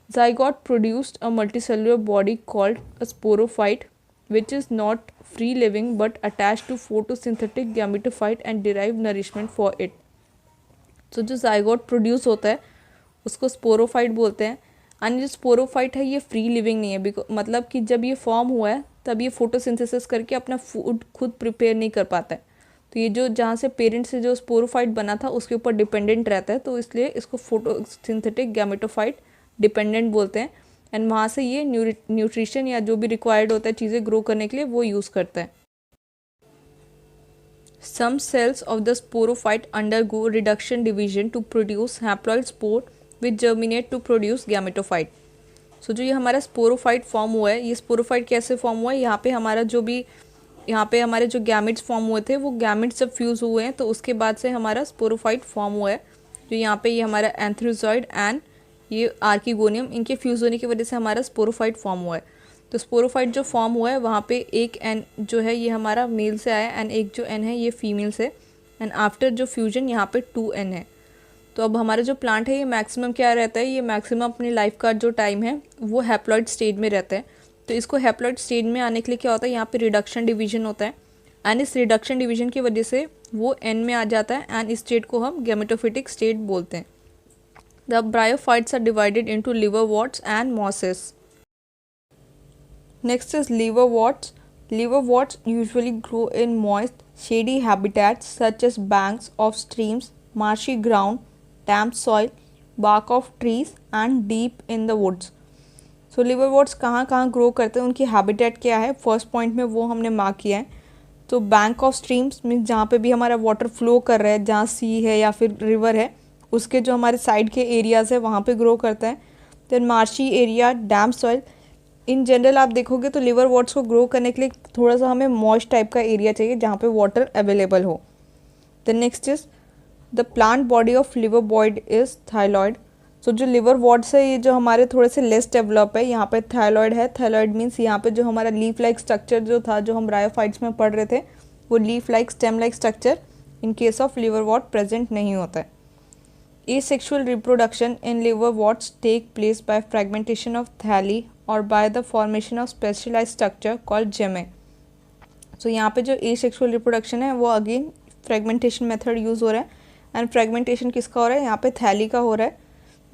Zygote produced a multicellular body called a sporophyte which is not free living but attach to photosynthetic gametophyte and derive nourishment for it. तो जो जाइगोट प्रोड्यूस होता है उसको स्पोरोफाइट बोलते हैं, एंड जो स्पोरोफाइट है ये फ्री लिविंग नहीं है, मतलब कि जब ये फॉर्म हुआ है तब ये फोटोसिंथेसिस करके अपना फूड खुद प्रिपेयर नहीं कर पाता है. तो ये जो जहाँ से पेरेंट से जो स्पोरोफाइट बना था उसके ऊपर डिपेंडेंट रहता है, तो इसलिए इसको फोटोसिंथेटिक गैमेटोफाइट डिपेंडेंट बोलते हैं, एंड वहाँ से ये न्यूट्रिशन या जो भी रिक्वायर्ड होता है चीज़ें ग्रो करने के लिए वो यूज़ करता है. Some cells of the sporophyte undergo reduction division to produce haploid spore which germinate to produce gametophyte. So जो ये हमारा स्पोरोफाइट फॉर्म हुआ है, ये स्पोरोफाइट कैसे फॉर्म हुआ है, यहाँ पे हमारा जो भी यहाँ पे हमारे जो गैमेट्स फॉर्म हुए थे वो गैमेट्स जब फ्यूज़ हुए हैं तो उसके बाद से हमारा स्पोरोफाइट फॉर्म हुआ है. जो यहाँ पे ये हमारा एंथ्रोजॉइड एंड ये आर्किगोनियम, इनके फ्यूज़ होने की वजह से हमारा स्पोरोफाइट फॉर्म हुआ है. तो स्पोरोफाइट जो फॉर्म हुआ है वहाँ पे एक एन जो है ये हमारा मेल से आया, एंड एक जो एन है ये फीमेल से, एंड आफ्टर जो फ्यूजन यहाँ पे 2n है. तो अब हमारा जो प्लांट है ये मैक्सिमम क्या रहता है, ये मैक्सिमम अपनी लाइफ का जो टाइम है वो हैप्लॉइड स्टेज में रहता है. तो इसको हैप्लॉइड स्टेज में आने के लिए क्या होता है, यहाँ पे रिडक्शन डिवीजन होता है, एंड इस रिडक्शन डिवीजन की वजह से वो एन में आ जाता है, एंड इस स्टेट को हम गैमेटोफिटिक स्टेट बोलते हैं. The bryophytes are divided into liverworts and mosses. Next is liverworts. Liverworts usually grow in moist, shady habitats such as banks of streams, marshy ground, damp soil, bark of trees and deep in the woods. So liverworts कहाँ कहाँ grow करते हैं, उनकी habitat क्या है, first point में वो हमने मार्क किया है. तो बैंक ऑफ स्ट्रीम्स मीन्स जहाँ पे भी हमारा वाटर फ्लो कर रहा है, जहाँ सी है या फिर रिवर है उसके जो हमारे साइड के एरियाज़ है वहाँ पे ग्रो करता है. Then marshy area, damp soil. In general आप देखोगे तो लिवरवर्ट्स को ग्रो करने के लिए थोड़ा सा हमें मॉइस्ट टाइप का एरिया चाहिए जहाँ पे वाटर अवेलेबल हो. The next is the plant body of liverwort is thalloid. So जो लिवरवर्ट्स है ये जो हमारे थोड़े से लेस डेवलप है, यहाँ पे थायलॉइड है. थायलॉइड मीन्स यहाँ पे जो हमारा लीफ लाइक स्ट्रक्चर जो था जो हम ब्रायोफाइट्स में पढ़ रहे थे वो leaf like stem like structure in case of liverwort present नहीं होता है. Asexual reproduction in liverworts take place by fragmentation of thalli or by the formation of specialized structure called gemme. So यहाँ पे जो asexual reproduction है वो again fragmentation method use हो रहा है, एंड फ्रेगमेंटेशन किसका हो रहा है, यहाँ पे थैली का हो रहा है.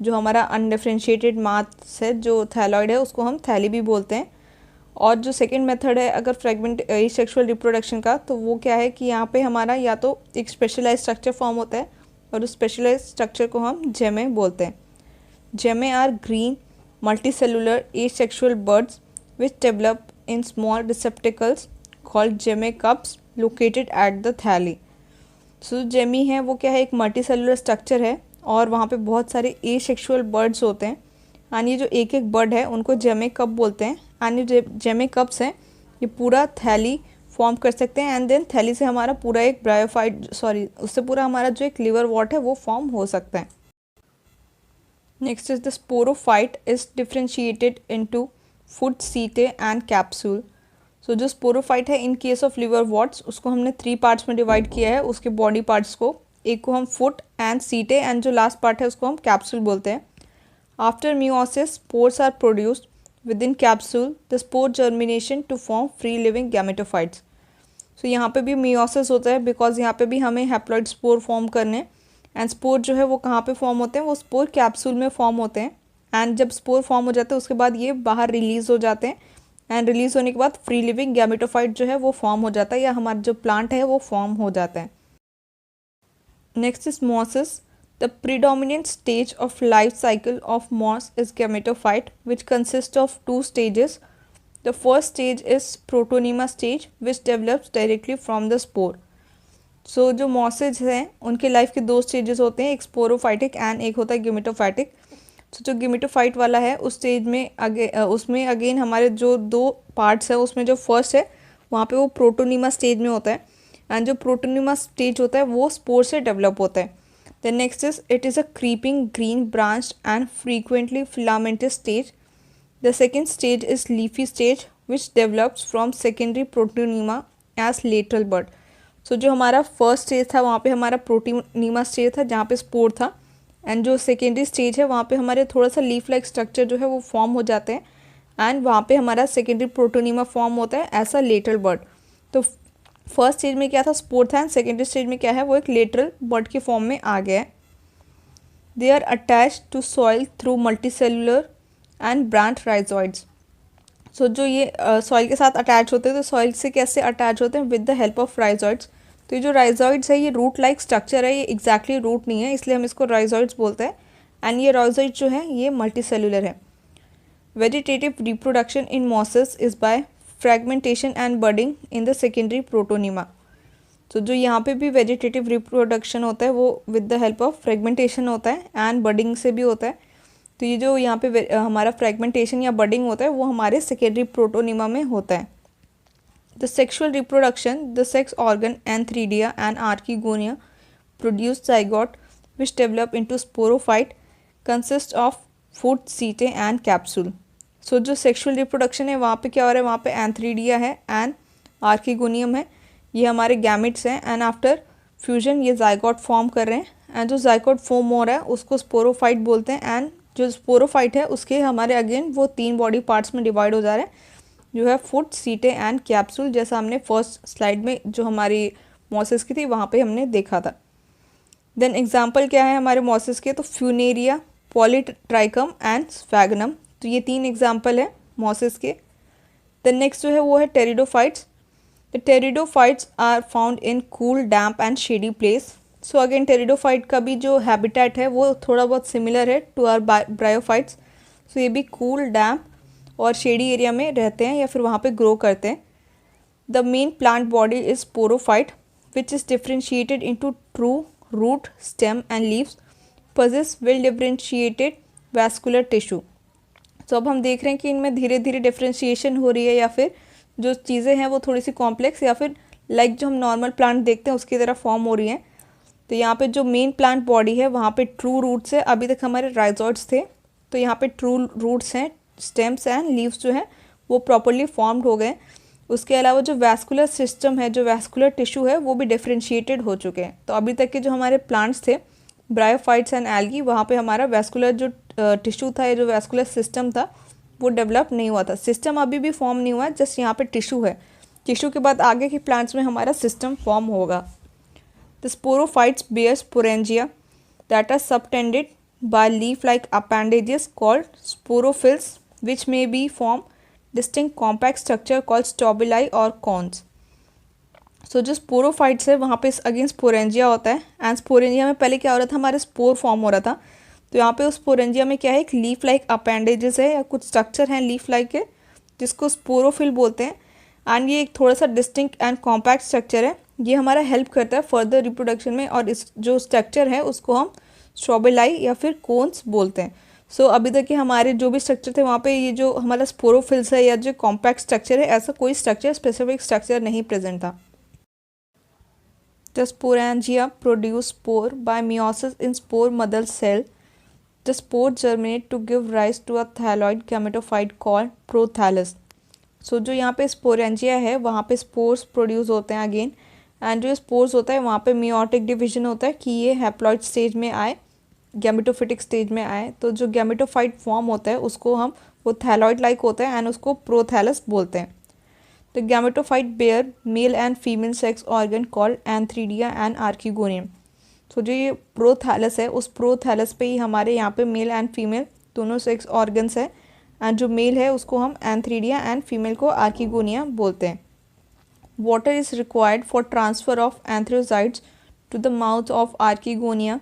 जो हमारा अनडिफ्रेंशिएटेड मास है जो थैलॉइड है उसको हम थैली भी बोलते हैं. और जो सेकेंड मेथड है अगर फ्रेगमेंट एसेक्सुअल रिप्रोडक्शन का, तो वो क्या है कि यहाँ पे हमारा या तो एक स्पेशलाइज स्ट्रक्चर फॉर्म होता है और उस स्पेशलाइज स्ट्रक्चर को हम जेमे बोलते हैं. Gemmae are green multicellular asexual birds which develop in small receptacles called gemmae cups located at the thalli. So Jamie है वो क्या है, एक मल्टीसेलुलर स्ट्रक्चर है और वहाँ पे बहुत सारे एसेक्सुअल बर्ड्स होते हैं, एंड ये जो एक एक बर्ड है उनको जेमे कप बोलते हैं. एंड ये जेमे कप्स हैं ये पूरा थैली फॉर्म कर सकते हैं, एंड देन थैली से हमारा पूरा एक ब्रायोफाइट उससे पूरा हमारा जो एक लिवर वॉट है वो फॉर्म हो सकता है. Next is the sporophyte is differentiated into foot seta and capsule. So जो स्पोरोफाइट है in case of liverworts उसको हमने 3 पार्ट्स में डिवाइड किया है उसके बॉडी पार्ट्स को. एक को हम फुट एंड सीटे एंड जो लास्ट पार्ट है उसको हम कैप्सूल बोलते हैं. After meiosis spores are produced within capsule the spore germination to form free living gametophytes. So यहाँ पे भी meiosis होता है बिकॉज यहाँ पे भी हमें हैप्लॉइड स्पोर फॉर्म करने, एंड स्पोर जो है वो कहाँ पे फॉर्म होते हैं, वो स्पोर कैप्सूल में फॉर्म होते हैं. एंड जब स्पोर फॉर्म हो जाते हैं उसके बाद ये बाहर रिलीज हो जाते हैं, एंड रिलीज होने के बाद फ्री लिविंग गैमेटोफाइट जो है वो फॉर्म हो जाता है या हमारा जो प्लांट है वो फॉर्म हो जाता है. Next is mosses. The predominant stage of life cycle of moss is gametophyte, which consists of 2 stages. The first stage is protonema stage, which develops directly from the spore. So जो mosses हैं उनके life के 2 stages होते हैं, एक sporophytic and एक होता है गेमेटोफाइटिक. तो जो गेमेटोफाइट वाला है उस स्टेज में उसमें अगेन हमारे जो 2 पार्ट्स है उसमें जो फर्स्ट है वहाँ पे वो प्रोटोनीमा स्टेज में होता है, एंड जो प्रोटोनीमा स्टेज होता है वो स्पोर से डेवलप होता है. The next is it is a creeping green branched and frequently filamentous stage. The second stage is leafy stage which develops from secondary protonema as lateral bud. So जो हमारा first stage था वहाँ पे हमारा protonema stage था जहाँ पे spore था, एंड जो सेकेंडरी स्टेज है वहाँ पे हमारे थोड़ा सा लीफ लाइक स्ट्रक्चर जो है वो फॉर्म हो जाते हैं, एंड वहाँ पे हमारा सेकेंडरी प्रोटोनीमा फॉर्म होता है एज अ लेटरल बड. तो फर्स्ट स्टेज में क्या था, स्पोर था, एंड सेकेंडरी स्टेज में क्या है वो एक लेटरल बड के फॉर्म में आ गया है. They are attached to soil through multicellular and branch rhizoids. So जो ये सॉइल के साथ अटैच होते हैं, तो सॉइल से कैसे अटैच होते हैं, with the help of rhizoids. तो ये जो राइजॉइड्स है ये रूट लाइक स्ट्रक्चर है, ये एग्जैक्टली रूट नहीं है इसलिए हम इसको राइजॉइड्स बोलते हैं, एंड ये राइजॉइड्स जो है ये मल्टीसेलुलर है. Vegetative reproduction in mosses is by fragmentation and budding in the secondary protonema. तो जो यहाँ पे भी वेजिटेटिव रिप्रोडक्शन होता है वो with the help of fragmentation होता है एंड बडिंग से भी होता है. तो ये जो यहाँ पे हमारा फ्रेगमेंटेशन या बडिंग होता है वो हमारे सेकेंडरी प्रोटोनीमा में होता है. The sexual reproduction the sex organ antheridia and archegonia produce zygote which develop into sporophyte consist of foot seta and capsule. So जो सेक्शुअल रिप्रोडक्शन है वहाँ पे क्या हो रहा है, वहाँ पे एंथ्रीडिया है एंड आर्किगोनियम है, ये हमारे गैमेट्स हैं, एंड आफ्टर फ्यूजन ये जाइगोट फॉर्म कर रहे हैं, एंड जो जाइगोट फॉर्म हो रहा है उसको स्पोरोफाइट बोलते हैं. एंड जो स्पोरोफाइट है उसके हमारे अगेन वो 3 बॉडी पार्ट्स में डिवाइड हो जा रहे हैं जो है फुट सीटे एंड कैप्सूल, जैसा हमने फर्स्ट स्लाइड में जो हमारी मॉसेस की थी वहाँ पे हमने देखा था. देन एग्जाम्पल क्या है हमारे मॉसेस के, तो फ्यूनेरिया, पॉलीट्राइकम एंड स्फैगनम. तो ये 3 एग्जाम्पल है मॉसेस के. द नेक्स्ट जो है वो है pteridophytes. The pteridophytes are found in cool, damp and shady place. So again pteridophyte का भी जो habitat है वो थोड़ा बहुत similar है to our bryophytes. So ये भी cool, damp और shady area में रहते हैं या फिर वहाँ पे grow करते हैं. The main plant body is sporophyte, which is differentiated into true root, stem and leaves. Possess well differentiated vascular tissue. So अब हम देख रहे हैं कि इनमें धीरे धीरे डिफ्रेंशिएशन हो रही है या फिर जो चीज़ें हैं वो थोड़ी सी कॉम्प्लेक्स या फिर लाइक जो हम नॉर्मल प्लांट देखते हैं उसकी तरह फॉर्म हो रही हैं. तो यहाँ पे जो मेन प्लांट बॉडी है वहाँ पे ट्रू रूट्स है, अभी तक हमारे राइजॉइड्स थे तो यहाँ पे ट्रू रूट्स हैं, स्टेम्स एंड लीव्स जो हैं वो प्रॉपरली फॉर्म्ड हो गए. उसके अलावा जो वैस्कुलर सिस्टम है, जो वैस्कुलर टिश्यू है वो भी डिफ्रेंशिएटेड हो चुके हैं. तो अभी तक के जो हमारे प्लांट्स थे ब्रायोफाइट्स एंड एल्गी, वहाँ पे हमारा वेस्कुलर जो टिश्यू था या जो वेस्कुलर सिस्टम था वो डेवलप नहीं हुआ था। सिस्टम अभी भी फॉर्म नहीं हुआ है, जस्ट यहाँ पे टिश्यू है। टिश्यू के बाद आगे के प्लांट्स में हमारा सिस्टम फॉर्म होगा। The sporophytes bear sporangia that are subtended by leaf-like appendages called sporophylls, which may be form distinct compact structure called stobili or cones. So जो स्पोरोफाइट्स है वहाँ पे अगेन स्पोरेंजिया होता है, एंड स्पोरेंजिया में पहले क्या हो रहा था, हमारे स्पोर फॉर्म हो रहा था। तो यहाँ पे उस स्पोरेंजिया में क्या है, एक लीफ लाइक अपेंडेजेस है या कुछ स्ट्रक्चर हैं लीफ लाइक के, जिसको स्पोरोफिल बोलते हैं। एंड ये एक थोड़ा सा डिस्टिंक्ट एंड कॉम्पैक्ट स्ट्रक्चर है। ये हमारा हेल्प करता है फर्दर रिप्रोडक्शन में, और इस जो स्ट्रक्चर है उसको हम स्ट्रॉबेलाई या फिर कोन्स बोलते हैं। सो अभी तक के हमारे जो भी स्ट्रक्चर थे वहाँ पे ये जो हमारा स्पोरोफिल्स है या जो कॉम्पैक्ट स्ट्रक्चर है, ऐसा कोई स्ट्रक्चर स्पेसिफिक स्ट्रक्चर नहीं प्रेजेंट था। The sporangia produce spore by meiosis in spore mother cell. The spore germinate to give rise to a thalloid gametophyte called prothallus. So जो यहाँ पे स्पोरेंजिया है वहाँ पे स्पोर्स प्रोड्यूस होते हैं अगेन, एंड जो स्पोर्स होता है वहाँ पे मियोटिक डिवीजन होता है कि ये हैप्लॉइड स्टेज में आए, गैमेटोफिटिक स्टेज में आए। तो जो गैमेटोफाइट फॉर्म होता है उसको हम, वो थैलॉइड लाइक होता है एंड उसको प्रोथैलस बोलते हैं। The gametophyte bear male and female sex organ called antheridia and archegonium. तो जो ये प्रोथैलस है उस प्रोथैलस पे ही हमारे यहाँ पे मेल एंड फीमेल दोनों सेक्स ऑर्गन्स है, एंड जो मेल है उसको हम एंथ्रीडिया एंड फीमेल को आर्किगोनिया बोलते हैं। Water is required for transfer of antherozoites to the mouth of archegonia.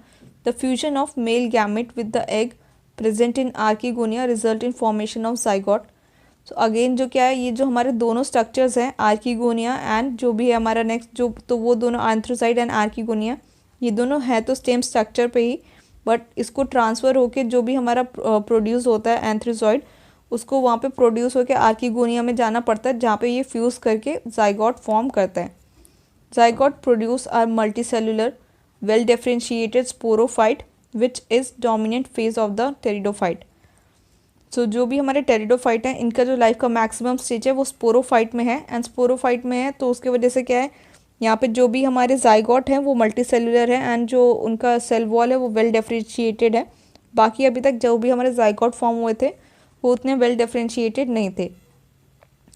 The fusion of male gamete with the egg present in archegonia result in formation of zygote. So again जो क्या है, ये जो हमारे दोनों structures हैं archegonia and जो भी है हमारा नेक्स्ट जो, तो वो दोनों एंथ्रोसाइट एंड आर्किगोनिया, ये दोनों है तो सेम स्ट्रक्चर पे ही, बट इसको ट्रांसफ़र होके जो भी हमारा प्रोड्यूस होता है एंथ्रोजॉइड, उसको वहाँ पे प्रोड्यूस होकर आर्किगोनिया में जाना पड़ता है, जहाँ पे ये फ्यूज़ करके जाइगोट फॉर्म करता है। Zygote produce are multicellular well differentiated sporophyte which is dominant phase of the pteridophyte. So जो भी हमारे टेरिडोफाइट हैं इनका जो लाइफ का मैक्सिमम स्टेज है वो स्पोरोफाइट में है, एंड स्पोरोफाइट में है तो उसकी वजह से क्या है, यहाँ पे जो भी हमारे जाइगोट हैं वो मल्टीसेलुलर है एंड जो उनका सेल वॉल है वो वेल डिफरेंशिएटेड है। बाकी अभी तक जो भी हमारे जाइगोट फॉर्म हुए थे वो उतने वेल डिफरेंशिएटेड नहीं थे।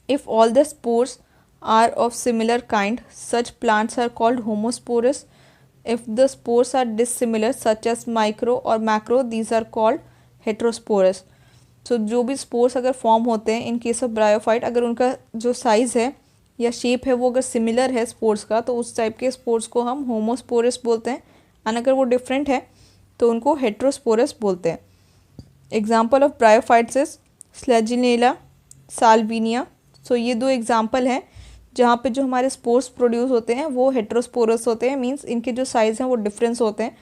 If all the spores are of similar kind such plants are called homosporous. If the spores are dissimilar such as micro or macro these are called heterosporous. So जो भी spores अगर form होते हैं in case of bryophyte, अगर उनका जो size है या शेप है वो अगर सिमिलर है स्पोर्स का, तो उस टाइप के स्पोर्स को हम होमोस्पोरस बोलते हैं, एंड अगर वो डिफरेंट है तो उनको हेट्रोस्पोरस बोलते हैं। Example of bryophytes is Selaginella, Salvinia. So ये दो एग्जाम्पल हैं जहाँ पे जो हमारे स्पोर्स प्रोड्यूस होते हैं वो हेट्रोस्पोरस होते हैं, मींस इनके जो साइज़ हैं वो डिफरेंस होते हैं।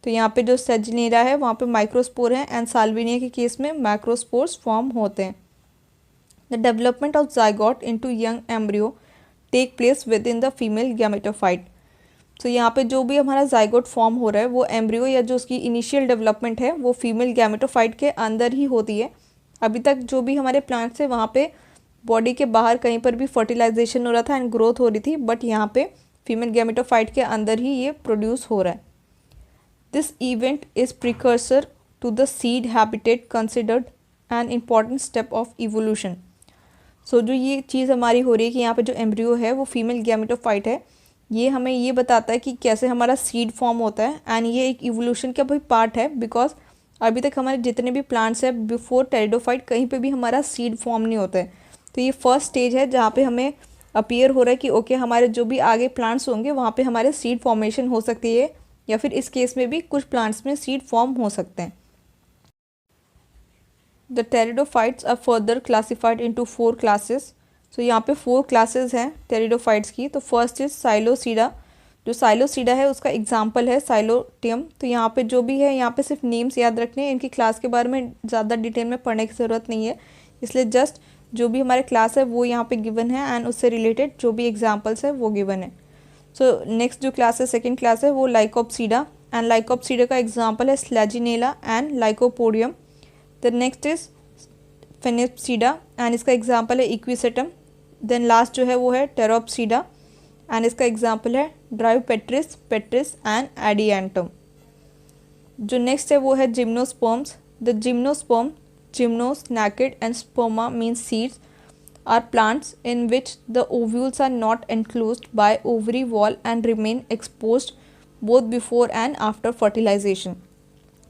तो यहाँ पे जो स्लेजिनेला है वहाँ पे माइक्रोस्पोर है, एंड साल्विनिया के केस में मैक्रोस्पोर्स फॉर्म होते हैं। The development of zygote into young embryo take place within the female gametophyte. तो यहाँ पे जो भी हमारा जाइगोट फॉर्म हो रहा है वो एम्ब्रियो या जो उसकी इनिशियल डेवलपमेंट है वो फीमेल गैमेटोफाइट के अंदर ही होती है। अभी तक जो भी हमारे प्लांट्स है वहाँ पे बॉडी के बाहर कहीं पर भी फर्टिलाइजेशन हो रहा था एंड ग्रोथ हो रही थी, बट यहाँ पे फीमेल गैमेटोफाइट के अंदर ही ये प्रोड्यूस हो रहा है। This event is precursor to the seed habitat considered an important step of evolution. So जो ये चीज़ हमारी हो रही है कि यहाँ पे जो एम्ब्रियो है वो फीमेल गैमेटोफाइट है, ये हमें ये बताता है कि कैसे हमारा सीड फॉर्म होता है, एंड ये एक इवोल्यूशन का भी पार्ट है, बिकॉज अभी तक हमारे जितने भी प्लांट्स हैं बिफोर टेरिडोफाइट कहीं पे भी हमारा सीड फॉर्म नहीं होता है। तो ये फर्स्ट स्टेज है जहाँ पे हमें अपीयर हो रहा है कि ओके हमारे जो भी आगे प्लांट्स होंगे वहाँ पे हमारे सीड फॉर्मेशन हो सकती है, या फिर इस केस में भी कुछ प्लांट्स में सीड फॉर्म हो सकते हैं। The pteridophytes are further classified into 4 classes. So यहाँ पे 4 क्लासेस हैं टेरिडोफाइट्स की। तो फर्स्ट इज साइलोसीडा। जो साइलोसीडा है उसका एग्जाम्पल है साइलोटियम। तो यहाँ पे जो भी है यहाँ पे सिर्फ नेम्स याद रखने हैं, इनकी क्लास के बारे में ज़्यादा डिटेल में पढ़ने की ज़रूरत नहीं है, इसलिए जस्ट जो भी हमारे क्लास है वो यहाँ पे गिवन है एंड उससे रिलेटेड जो भी एग्जाम्पल्स है वो गिवन है। सो नेक्स्ट जो क्लास है सेकेंड क्लास है वो लाइकोप्सीडा, एंड लाइकोप्सीडा का एग्जाम्पल है Selaginella and Lycopodium. The next is Sphenopsida and इसका एग्जाम्पल है इक्विसेटम। देन लास्ट जो है वो है टेरोप्सीडा एंड इसका एग्जाम्पल है ड्रायोपेट्रिस, पेट्रिस एंड एडिएंटम। जो नेक्स्ट है वो है gymnosperms. The gymnosperm, जिम्नोस naked and sperma means seeds, are plants in which the ovules are not enclosed by ovary wall and remain exposed both before and after fertilization.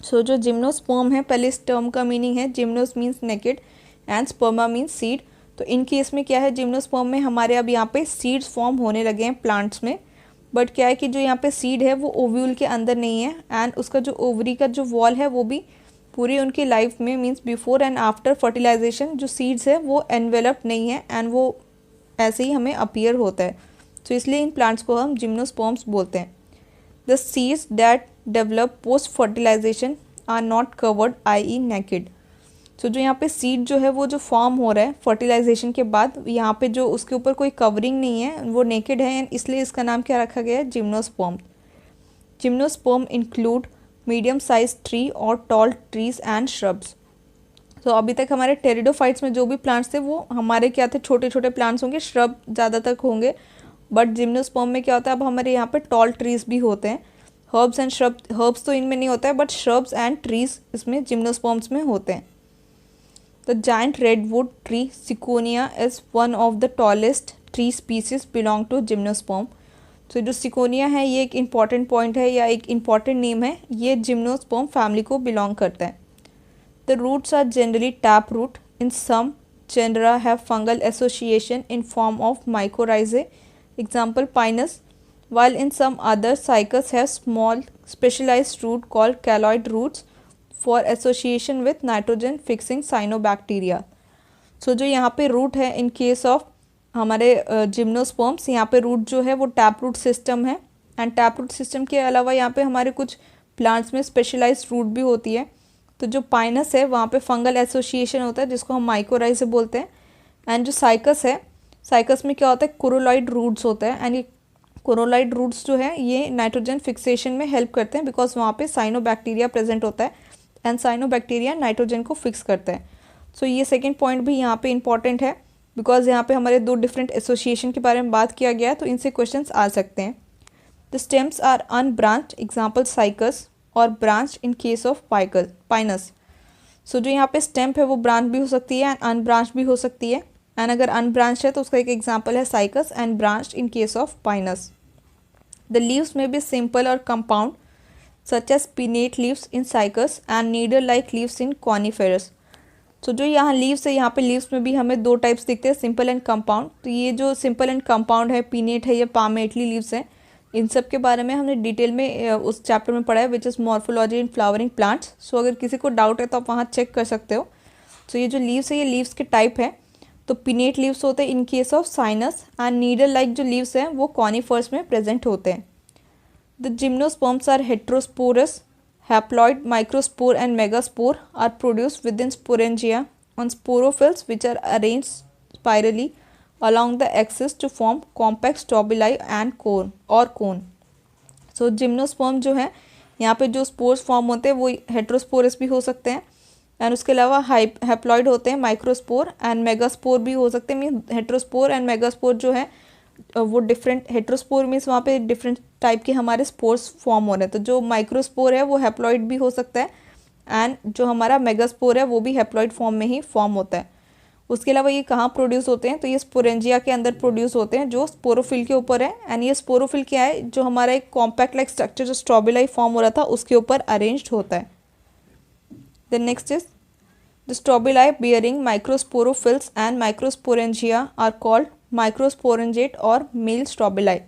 So जो gymnosperm है, पहले इस term का meaning है जिम्नोस means naked and स्पर्मा means seed. तो in case में क्या है, जिम्नोस्पर्म में हमारे अब यहाँ पे सीड्स फॉर्म होने लगे हैं प्लांट्स में, बट क्या है कि जो यहाँ पे सीड है वो ओव्यूल के अंदर नहीं है एंड उसका जो ओवरी का जो वॉल है वो भी पूरी उनकी लाइफ में means before and after fertilization जो सीड्स है वो एनवेलप नहीं है एंड वो ऐसे ही हमें अपीयर होता है। तो इसलिए इन प्लांट्स को हम जिम्नोस्पर्म्स बोलते हैं। The seeds that develop post fertilization are not covered ie naked. तो जो यहाँ पे सीड जो है वो जो फॉर्म हो रहा है फर्टिलाइजेशन के बाद, यहाँ पे जो उसके ऊपर कोई कवरिंग नहीं है, वो नेकेड है, इसलिए इसका नाम क्या रखा गया है, gymnosperm. Gymnosperm include medium size tree और टॉल ट्रीज एंड श्रब्स। तो अभी तक हमारे टेरिडोफाइट्स में जो भी प्लांट्स थे वो हमारे क्या थे, छोटे छोटे प्लांट्स होंगे, श्रब ज़्यादा तक होंगे, बट जिम्नोस्पर्म में क्या होता है, अब हमारे यहाँ पे टॉल ट्रीज भी होते हैं। हर्ब्स एंड श्रब, हर्ब्स तो इनमें नहीं होता है बट श्रब्स एंड ट्रीज इसमें जिम्नोस्पर्म्स में होते हैं। The giant redwood tree Sequoia is one of the tallest tree species belong to gymnosperm. तो जो सिकोनिया है ये एक इम्पॉर्टेंट पॉइंट है या एक इम्पॉर्टेंट नेम है, ये जिम्नोस्पर्म फैमिली को बिलोंग करता है। The roots are generally tap root, in some genera have fungal association in form of mycorrhizae, example Pinus, while in some other cycas have small specialized root called caloid roots for association with nitrogen fixing cyanobacteria. So जो यहाँ पे root है in case of हमारे gymnosperms, यहाँ पे root जो है वो टैप रूट सिस्टम है एंड टैप रूट सिस्टम के अलावा यहाँ पे हमारे कुछ प्लांट्स में स्पेशलाइज्ड रूट भी होती है। तो जो पाइनस है वहाँ पे फंगल एसोसिएशन होता है जिसको हम माइकोराइजे बोलते हैं, एंड जो साइकस है, साइकस में क्या होता है, कोरोलॉइड रूट्स होता है, एंड ये कोरोलॉइड रूट्स जो है ये नाइट्रोजन फिक्सेशन में हेल्प करते हैं बिकॉज वहाँ पे साइनोबैक्टीरिया प्रेजेंट होता है एंड साइनोबैक्टीरिया नाइट्रोजन को फिक्स करता है। सो ये सेकेंड पॉइंट भी यहाँ पे इंपॉर्टेंट है बिकॉज यहाँ पे हमारे दो डिफरेंट एसोसिएशन के बारे में बात किया गया है, तो इनसे क्वेश्चंस आ सकते हैं। The stems are unbranched, example Cycas, or branch in case of Pinus. So जो यहाँ पे स्टेम्प है वो ब्रांच भी हो सकती है एंड अनब्रांच भी हो सकती है, एंड अगर अनब्रांच है तो उसका एक एग्जाम्पल है Cycas, and branch in case of Pinus. The leaves may be simple or compound such as pinnate leaves in Cycas and needle like leaves in coniferous. तो जो यहाँ लीव्स है, यहाँ पे लीव्स में भी हमें दो टाइप्स दिखते हैं, सिंपल एंड कंपाउंड। तो ये जो सिंपल एंड कंपाउंड है, पिनेट है या पामेटली लीव्स है, इन सब के बारे में हमने डिटेल में उस चैप्टर में पढ़ा है which is morphology in flowering plants. So अगर किसी को डाउट है तो आप वहाँ चेक कर सकते हो। तो ये जो लीव्स है ये लीव्स के टाइप है, तो पिनेट लीव्स होते हैं in case of sinus, and needle like जो लीव्स हैं वो कॉनिफर्स में प्रेजेंट होते हैं। The gymnosperms are heterosporous, haploid microspore and megaspore are produced within sporangia on sporophylls which are arranged spirally along the axis to form compact stabili and cone. So gymnosperm जो है यहाँ पे जो spores form होते हैं वो heterosporous भी हो सकते हैं, एंड उसके अलावा हैप्लॉइड होते हैं, माइक्रोस्पोर एंड मेगास्पोर भी हो सकते हैं। मीन हेट्रोस्पोर एंड मेगास्पोर जो है वो डिफरेंट, हेट्रोस्पोर मीन्स वहाँ पे डिफरेंट टाइप के हमारे स्पोर्स फॉर्म हो रहे हैं। तो जो माइक्रोस्पोर है वो हैप्लॉइड भी हो सकता है, एंड जो हमारा मेगास्पोर है वो भी हैप्लॉइड फॉर्म में ही फॉर्म होता है। उसके अलावा ये कहाँ प्रोड्यूस होते हैं, तो ये स्पोरेंजिया के अंदर प्रोड्यूस होते हैं जो स्पोरोफिल के ऊपर है, एंड ये स्पोरोफिल क्या है, जो हमारा एक कॉम्पैक्ट लाइक स्ट्रक्चर जो स्ट्रॉबिलाई फॉर्म हो रहा था उसके ऊपर अरेंज्ड होता है। The next is the strobili bearing microsporophylls and microsporangia are called microsporangiate or male स्ट्रॉबिलाई।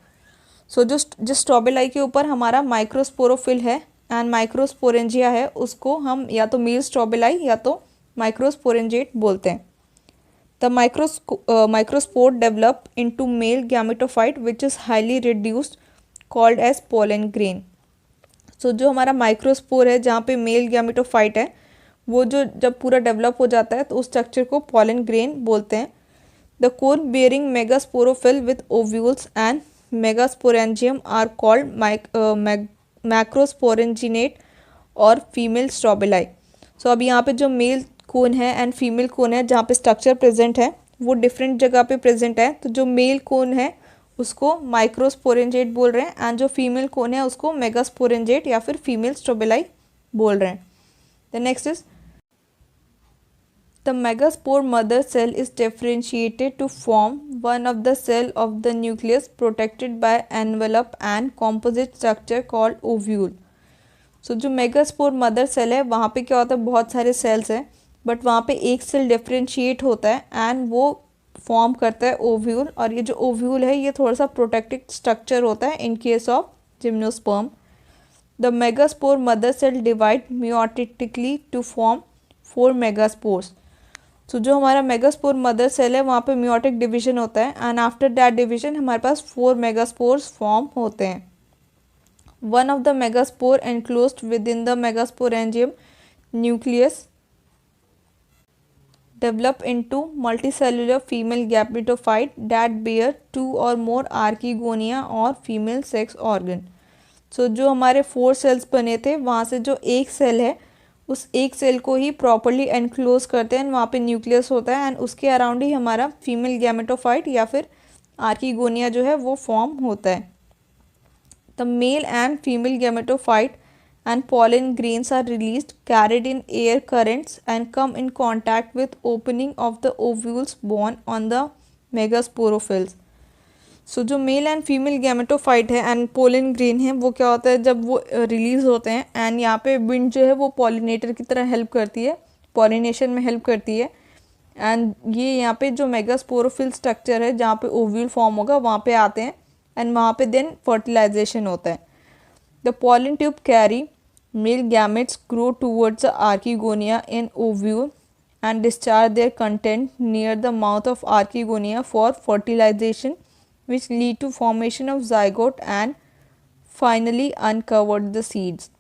सो जो स्ट्रॉबिलाई के ऊपर हमारा माइक्रोस्पोरोफिल है एंड माइक्रोस्पोरेंजिया है उसको हम या तो मेल स्ट्रॉबिलाई या तो माइक्रोस्पोरेंजेट बोलते हैं। The microspore develop into male gametophyte which is highly reduced called as pollen grain. So जो हमारा माइक्रोस्पोर है जहाँ पे मेल गैमेटोफाइट है वो जो जब पूरा डेवलप हो जाता है तो उस स्ट्रक्चर को पोलन ग्रेन बोलते हैं। The cone bearing megasporophyll with ovules and megasporangium are called macrosporangiate or female स्ट्रॉबिलाई। सो अब यहाँ पे जो मेल कोन है एंड फीमेल कोन है जहाँ पे स्ट्रक्चर प्रेजेंट है वो डिफरेंट जगह पे प्रेजेंट है। तो जो मेल कोन है उसको माइक्रोस्पोरेंजेट बोल रहे हैं, एंड जो फीमेल कोन है उसको मेगास्पोरेंजेट या फिर फीमेल स्ट्रॉबिलाई बोल रहे हैं। The next is the megaspore mother cell is differentiated to form one of the cell of the nucleus protected by envelope and composite structure called ovule. So जो megaspore mother cell है वहाँ पे क्या होता है, बहुत सारे सेल्स हैं बट वहाँ पे एक सेल डिफ्रेंशिएट होता है एंड वो फॉर्म करता है ओव्यूल, और ये जो ओव्यूल है ये थोड़ा सा प्रोटेक्टिव स्ट्रक्चर होता है in case of gymnosperm. The megaspore mother cell divide meiotically to form 4 megaspores. तो जो हमारा मेगास्पोर मदर सेल है वहाँ पे मियोटिक डिवीजन होता है एंड आफ्टर दैट डिवीजन हमारे पास 4 मेगास्पोर्स फॉर्म होते हैं. One of the megaspore enclosed with in the megasporangium nucleus develop into multicellular female gametophyte that bear 2 or more archegonia और female sex organ. So जो हमारे 4 sales बने थे वहाँ से जो एक सेल है उस एक सेल को ही प्रॉपरली एनक्लोज करते हैं, वहाँ पे न्यूक्लियस होता है एंड उसके अराउंड ही हमारा फीमेल गैमेटोफाइट या फिर आर्कीगोनिया जो है वो फॉर्म होता है. The mail and female gametophyte and pollen grains are released, carried in air currents and come in contact with opening of the ovules born on the megasporophylls. So जो mail and female gametophyte है and pollen grain है वो क्या होता है जब वो release होते हैं एंड यहाँ पे विंड जो है वो पॉलिनेटर की तरह हेल्प करती है, पॉलिनेशन में हेल्प करती है एंड ये यहाँ पे जो मेगास्पोरोफिल स्ट्रक्चर है जहाँ पे ओव्यूल फॉर्म होगा वहाँ पे आते हैं एंड वहाँ पे देन फर्टिलाइजेशन होता है. The pollen tube carry male gametes grow towards the archegonia in ovule and discharge their content near the mouth of archegonia for fertilization, which lead to formation of zygote and finally uncovered the seeds.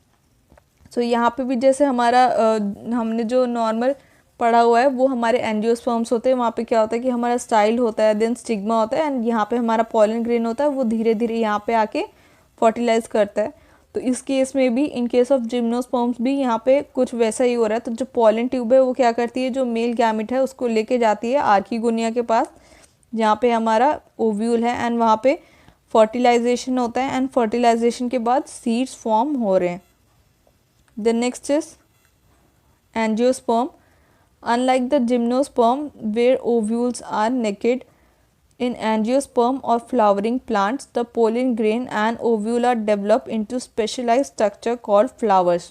So यहाँ पे भी जैसे हमारा हमने जो normal पढ़ा हुआ है वो हमारे एंजियोस्पर्म्स होते हैं, वहाँ पे क्या होता है कि हमारा स्टाइल होता है, देन स्टिग्मा होता है एंड यहाँ पे हमारा पॉलन ग्रेन होता है, वो धीरे धीरे यहाँ पे आके फर्टिलाइज करता है. तो इस केस में भी इन केस ऑफ जिम्नोस्पर्म्स भी यहाँ पे कुछ वैसा ही हो रहा है. तो जो पॉलन ट्यूब है वो क्या करती है, जो मेल गैमेट है उसको लेके जाती है आर्कीगोनिया के पास जहाँ पे हमारा ओव्यूल है एंड वहाँ पे फर्टिलाइजेशन होता है एंड फर्टिलाइजेशन के बाद सीड्स फॉर्म हो रहे हैं. The next is angiosperm. Unlike the gymnosperm where ovules are naked, in angiosperm or flowering plants, the pollen grain and ovule are developed into specialized structure called flowers.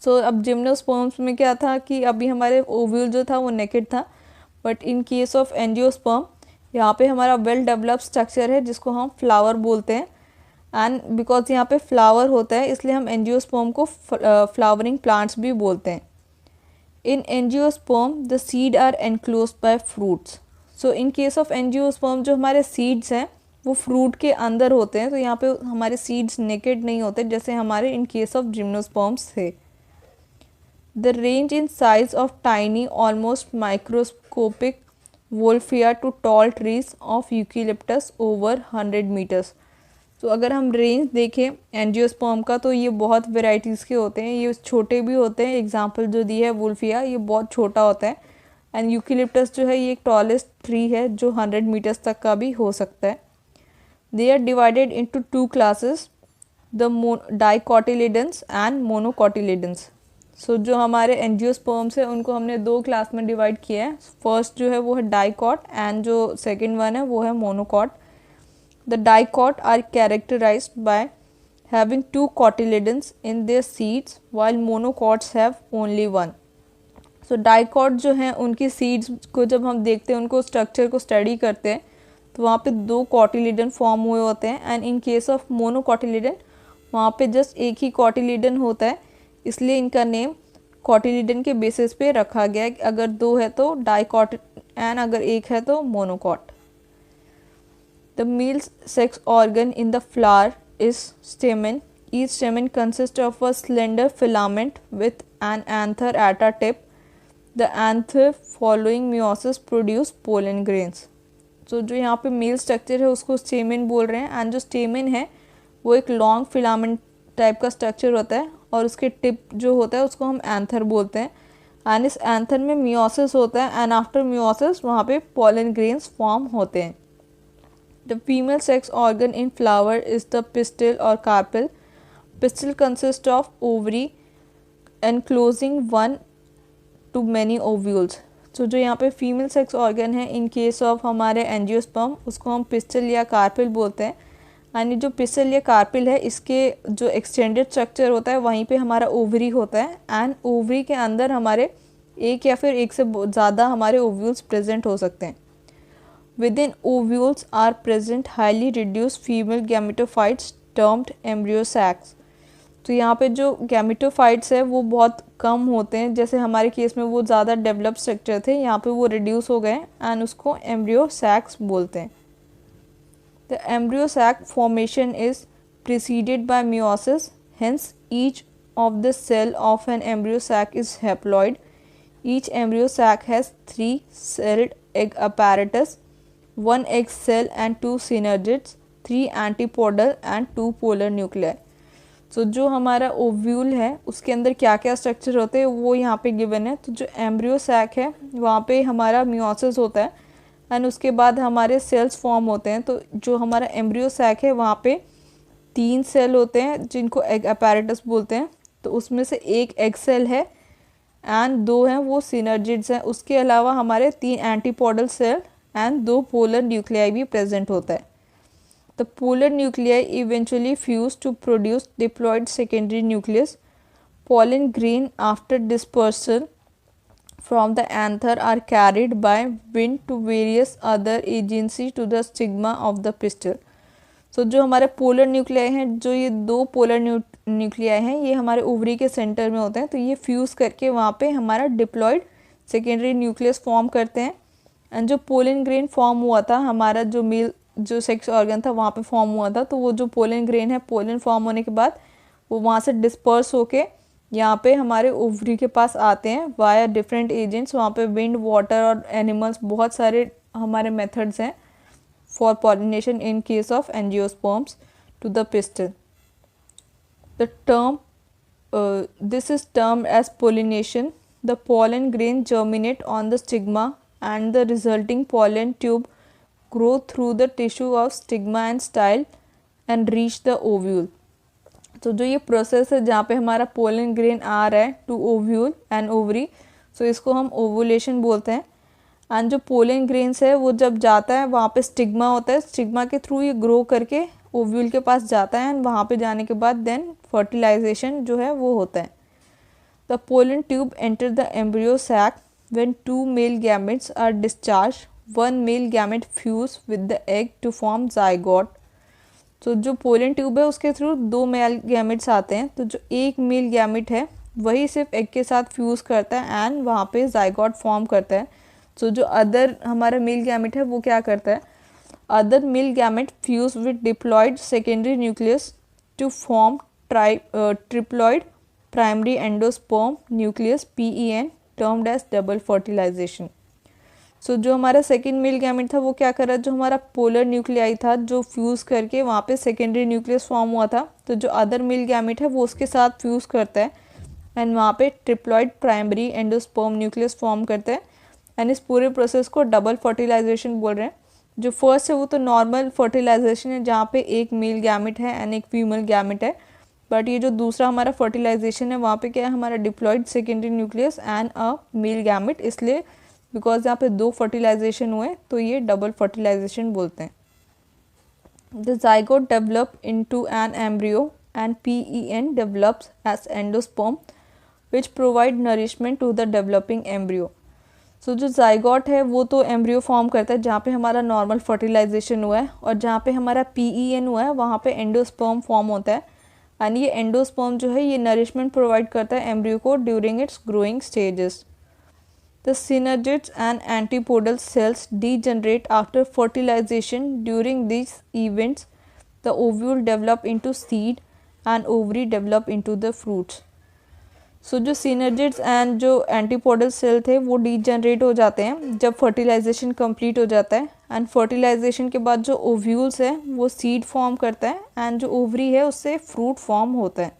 So अब gymnosperms में क्या था कि अभी हमारे ओव्यूल जो था वो नेकेड था, but in case of angiosperm यहाँ पे हमारा वेल डेवलप्ड स्ट्रक्चर है जिसको हम फ्लावर बोलते हैं एंड बिकॉज यहाँ पे फ्लावर होता है इसलिए हम एंजियोस्पर्म को फ्लावरिंग प्लांट्स भी बोलते हैं. In angiosperm the seed are enclosed by fruits. So in case of angiosperm जो हमारे सीड्स हैं वो फ्रूट के अंदर होते हैं, तो यहाँ पे हमारे सीड्स नेकेड नहीं होते जैसे हमारे इन केस ऑफ जिम्नोस्पर्म्स थे. The range in size of tiny almost microscopic Wolffia to tall trees of eucalyptus over 100 metres. तो अगर हम रेंज देखें एंजियोस्पर्म का तो ये बहुत वेराइटीज़ के होते हैं, ये छोटे भी होते हैं, एग्जाम्पल जो दी है वोल्फिया ये बहुत छोटा होता है एंड यूकेलिप्टस जो है ये एक टॉलेस्ट ट्री है जो 100 मीटर्स तक का भी हो सकता है. They are divided into 2 classes, the dicotyledons and monocotyledons. So जो हमारे एंजियोस्पर्म्स है उनको हमने 2 क्लास में डिवाइड किया है. फर्स्ट जो है वो है डाइकॉट एंड जो सेकेंड वन है वो है monocot. The dicot are characterized by having 2 cotyledons in their seeds while monocots have only 1. So dicot जो हैं उनकी सीड्स को जब हम देखते हैं उनको स्ट्रक्चर को स्टडी करते हैं तो वहाँ पे 2 कोटिलिडन फॉर्म हुए होते हैं and in case of monocotyledon वहाँ पे जस्ट एक ही कोटिलिडन होता है, इसलिए इनका नेम कोटिलिडन के बेसिस पे रखा गया है. अगर 2 है तो डाइकॉट एंड अगर 1 है तो monocot. The mail sex organ in the flower is स्टेमन. Each स्टेमन consist of a slender filament with an anther at a tip. The anther following meiosis produce pollen grains. तो जो यहाँ पे मेल स्ट्रक्चर है उसको stamen बोल रहे हैं and जो स्टेमेन है वो एक लॉन्ग फिलामेंट टाइप का स्ट्रक्चर होता है और उसके टिप जो होता है उसको हम एंथर बोलते हैं एंड इस एंथर में मियोसिस होता है एंड आफ्टर मियोसिस वहाँ पे पोलन ग्रेन्स फॉर्म होते हैं. The female sex organ in flower is the pistil और carpel. Pistil consist of ovary enclosing one to many ovules. तो जो यहाँ पे फीमेल सेक्स ऑर्गन है इन केस ऑफ हमारे एंजियोस्पर्म, उसको हम पिस्टल या कार्पिल बोलते हैं। यानी जो पिस्टल या कार्पिल है, इसके जो एक्सटेंडेड स्ट्रक्चर होता है वहीं पे हमारा ओवरी होता है, एंड ओवरी के अंदर हमारे एक या फिर एक से ज़्यादा हमारे ओव्यूल्स प्रेजेंट हो सकते हैं। Within ovules are present highly reduced female gametophytes termed embryo sacs. So यहाँ पे जो गैमेटोफाइट्स है वो बहुत कम होते हैं, जैसे हमारे केस में वो ज़्यादा डेवलप्ड स्ट्रक्चर थे, यहाँ पे वो रिड्यूस हो गए एंड उसको एम्ब्रियो सैक्स बोलते हैं। The embryo sac formation is preceded by meiosis, hence each of the cell of an embryo sac is haploid. Each embryo sac has 3 celled egg apparatus, 1 egg cell and 2 synergids, 3 antipodal and 2 polar nuclei। तो जो हमारा ovule है उसके अंदर क्या क्या structure होते हैं वो यहाँ पे गिवन है। तो जो एम्ब्रियो सैक है वहाँ पे हमारा मियोसिस होता है एंड उसके बाद हमारे सेल्स फॉर्म होते हैं। तो जो हमारा एम्ब्रियो सैक है वहाँ पे 3 सेल होते हैं जिनको एग अपैरेटस बोलते हैं। तो उसमें से एक एग सेल है एंड 2 हैं वो सिनर्जिड्स हैं। उसके अलावा हमारे 3 antipodal cell and 2 polar nuclei भी प्रेजेंट होता है। The polar nuclei eventually fuse to produce diploid secondary nucleus. Pollen grain after dispersal from the anther are carried by wind to various other agency to the stigma of the pistil. So जो हमारे polar nuclei हैं, जो ये 2 polar nuclei हैं, ये हमारे ovary के centre में होते हैं। तो ये फ्यूज़ करके वहाँ पे हमारा डिप्लॉयड सेकेंडरी न्यूक्लियस फॉर्म करते हैं। एंड जो पोलन ग्रेन फॉर्म हुआ था हमारा जो मेल जो सेक्स ऑर्गन था वहाँ पे फॉर्म हुआ था, तो वो जो पोलन ग्रेन है, पोलन फॉर्म होने के बाद वो वहाँ से डिस्पर्स होके यहाँ पे हमारे ओवरी के पास आते हैं वाया डिफरेंट एजेंट्स। वहाँ पे विंड, वाटर और एनिमल्स, बहुत सारे हमारे मेथड्स हैं for pollination in case of angiosperms to the pistil. The term this is termed as pollination. The pollen grain germinate on the stigma and the resulting pollen tube grow through the tissue of stigma and style and reach the ovule। तो जो ये process है जहाँ पे हमारा pollen grain आ रहा है to ovule and ovary, सो इसको हम ओवुलेशन बोलते हैं। एंड जो पोलन ग्रेन्स है वो जब जाता है वहाँ पे स्टिग्मा होता है, स्टिग्मा के थ्रू ये ग्रो करके ओव्यूल के पास जाता है एंड वहाँ पे जाने के बाद देन फर्टिलाइजेशन जो है वो होता है। The pollen tube enter the embryo sac when 2 male gametes are discharge, 1 male gamete fuse with the egg to form zygote. तो जो पोलन ट्यूब है उसके थ्रू 2 मेल गैमेट्स आते हैं। तो जो एक मेल गैमेट है वही सिर्फ एग के साथ फ्यूज़ करता है एंड वहाँ पे जाइगोट फॉर्म करता है। तो जो अदर हमारा मेल गैमेट है वो क्या करता है, other male gamete fuse with diploid secondary nucleus to form triploid primary endosperm nucleus, PEN, termed as double fertilization. So जो हमारा सेकेंड मेल गैमेट था वो क्या कर रहा है, जो हमारा पोलर न्यूक्लियाई था जो फ्यूज़ करके वहाँ पे सेकेंडरी न्यूक्लियस फॉर्म हुआ था, तो जो अदर मेल गैमेट है वो उसके साथ फ्यूज़ करता है एंड वहाँ पे triploid primary endosperm nucleus form करता है। एंड इस पूरे प्रोसेस को डबल फर्टिलाइजेशन बोल रहे हैं। जो फर्स्ट है वो तो नॉर्मल फर्टिलाइजेशन है जहाँ पे एक मेल गैमेट है एंड एक फीमेल गैमेट है, बट ये जो दूसरा हमारा फर्टिलाइजेशन है वहाँ पे क्या है, हमारा diploid secondary nucleus and a male gamete, इसलिए बिकॉज यहाँ पे 2 फर्टिलाइजेशन हुए तो ये डबल फर्टिलाइजेशन बोलते हैं। The zygote develop into an embryo and PEN develops as endosperm which provide nourishment to the developing embryo. So जो जाइगोट है वो तो एम्ब्रियो फॉर्म करता है जहाँ पे हमारा नॉर्मल फर्टिलाइजेशन हुआ है, और जहाँ पे हमारा PEN हुआ है वहाँ पे एंडोस्पर्म फॉर्म होता है एंड ये एंडोस्पर्म जो है ये नरिशमेंट प्रोवाइड करता है एम्ब्रियो को during its growing stages. The synergids and antipodal cells degenerate after fertilization. During these events, the ovule develop into seed and ovary develop into the fruits. So जो synergids and जो antipodal cell थे वो degenerate हो जाते हैं जब fertilization complete हो जाता है, एंड fertilization के बाद जो ovules है वो seed form करता है एंड जो ovary है उससे fruit form होता है।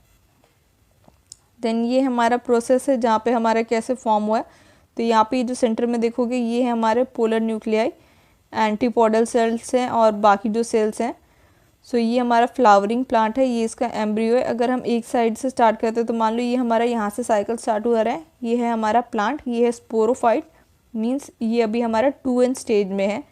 देन ये हमारा प्रोसेस है जहाँ पे हमारा कैसे फॉर्म हुआ है, तो यहाँ पे जो सेंटर में देखोगे ये है हमारे पोलर न्यूक्लियाई, एंटीपोडल सेल्स हैं और बाकी जो सेल्स हैं सो ये हमारा फ्लावरिंग प्लांट है, ये इसका एम्ब्रियो है। अगर हम एक साइड से स्टार्ट करते हैं तो मान लो ये हमारा यहाँ से साइकिल स्टार्ट हो रहा है, ये है हमारा प्लांट, ये है स्पोरोफाइट, मीन्स ये अभी हमारा 2n स्टेज में है।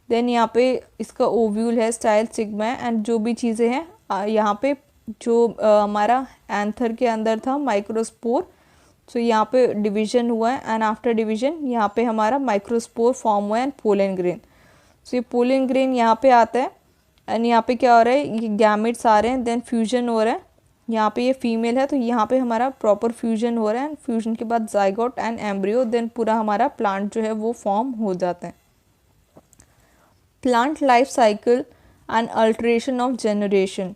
देन यहाँ पे इसका ओव्यूल है, स्टाइल सिग्मा है, एंड जो भी चीज़ें हैं यहाँ पे जो हमारा एंथर के अंदर था माइक्रोस्पोर, सो यहाँ पे डिवीजन हुआ है, एंड आफ्टर डिवीजन यहाँ पे हमारा माइक्रोस्पोर फॉर्म हुआ है एंड पोलन ग्रेन। सो ये पोलन ग्रेन यहाँ पे आता है, एंड यहाँ पे क्या हो रहा है, ये गैमेट्स आ रहे हैं, देन फ्यूजन हो रहा है। यहाँ पे ये फीमेल है तो यहाँ पे हमारा प्रॉपर फ्यूजन हो रहा है, फ्यूजन के बाद जाइगोट एंड एम्ब्रियो, देन पूरा हमारा प्लांट जो है वो फॉर्म हो जाता है। Plant life cycle and alteration of generation.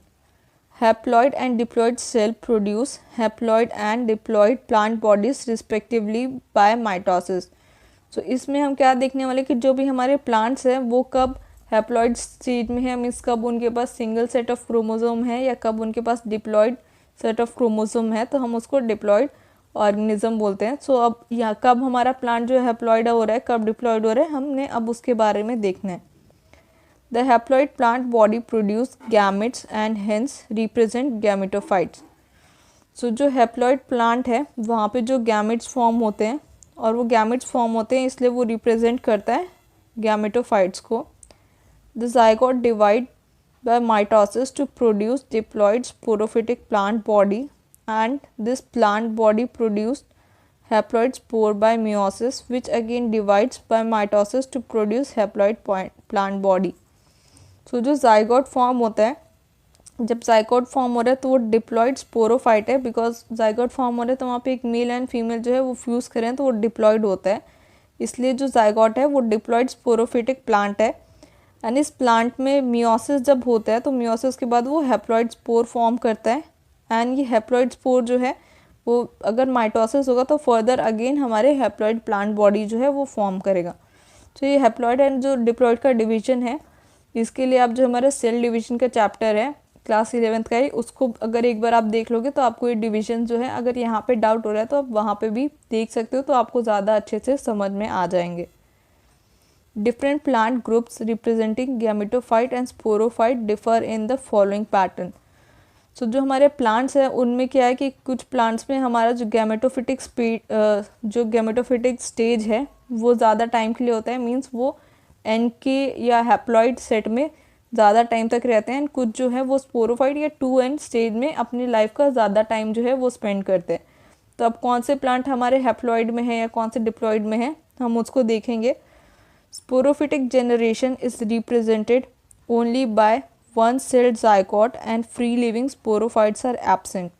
Haploid and diploid cell produce haploid and diploid plant bodies respectively by mitosis. So इसमें हम क्या देखने वाले कि जो भी हमारे प्लांट्स हैं वो कब हैप्लॉइड स्टेज में है, मीन्स कब उनके पास सिंगल सेट ऑफ क्रोमोसोम है या कब उनके पास डिप्लॉइड सेट ऑफ क्रोमोसोम है, तो हम उसको डिप्लॉइड ऑर्गेनिज्म बोलते हैं। सो अब यहाँ कब हमारा प्लांट जो है हैप्लॉइड हो रहा है, कब डिप्लॉइड हो रहा है, हमने अब उसके बारे में देखना है। The haploid plant body produce gametes and hence represent gametophytes. So जो हैप्लॉइड प्लांट है वहाँ पे जो गैमेट्स फॉर्म होते हैं, और वो गैमेट्स फॉर्म होते हैं इसलिए वो रिप्रेजेंट करता है गैमेटोफाइट्स को। The zygote divide by mitosis to produce diploid sporophytic plant body, and this plant body produced haploid spore by meiosis, which again divides by mitosis to produce haploid plant body. So जो zygote form होता है, जब zygote form हो रहा है तो वो diploid sporophyte है, बिकॉज zygote फॉर्म हो रहा है तो वहाँ पे एक मेल एंड फीमेल जो है वो फ्यूज़ करें तो वो डिप्लॉइड होता है, इसलिए जो zygote है वो डिप्लॉइड स्पोरोफिटिक प्लांट है। एंड इस प्लांट में मियोसिस जब होता है तो मियोसिस के बाद वो हैप्लॉइड स्पोर फॉर्म करता है, एंड ये हैप्लॉइड स्पोर जो है वो अगर माइटोसिस होगा तो फर्दर अगेन हमारे हैप्लॉइड प्लांट बॉडी जो है वो फॉर्म करेगा। तो ये हैप्लॉइड एंड जो डिप्लॉइड का डिवीजन है, इसके लिए आप जो हमारा सेल डिवीजन का चैप्टर है क्लास 11th का ही, उसको अगर एक बार आप देख लोगे तो आपको ये डिवीजन जो है, अगर यहाँ पे डाउट हो रहा है तो आप वहाँ पे भी देख सकते हो, तो आपको ज़्यादा अच्छे से समझ में आ जाएंगे। Different plant groups representing gametophyte and sporophyte differ in the following pattern. So जो हमारे plants हैं उनमें क्या है कि कुछ plants में हमारा जो gametophytic stage है वो ज़्यादा टाइम के लिए होता है, मीन्स वो N के या हैप्लॉइड सेट में ज़्यादा टाइम तक रहते हैं, कुछ जो है वो स्पोरोफाइट या 2n स्टेज में अपनी लाइफ का ज़्यादा टाइम जो है वो स्पेंड करते हैं। तो अब कौन से प्लांट हमारे हैप्लॉइड में है या कौन से डिप्लॉइड में है हम उसको देखेंगे। Sporophytic generation is represented only by one-celled zygote and free-living sporophytes are absent.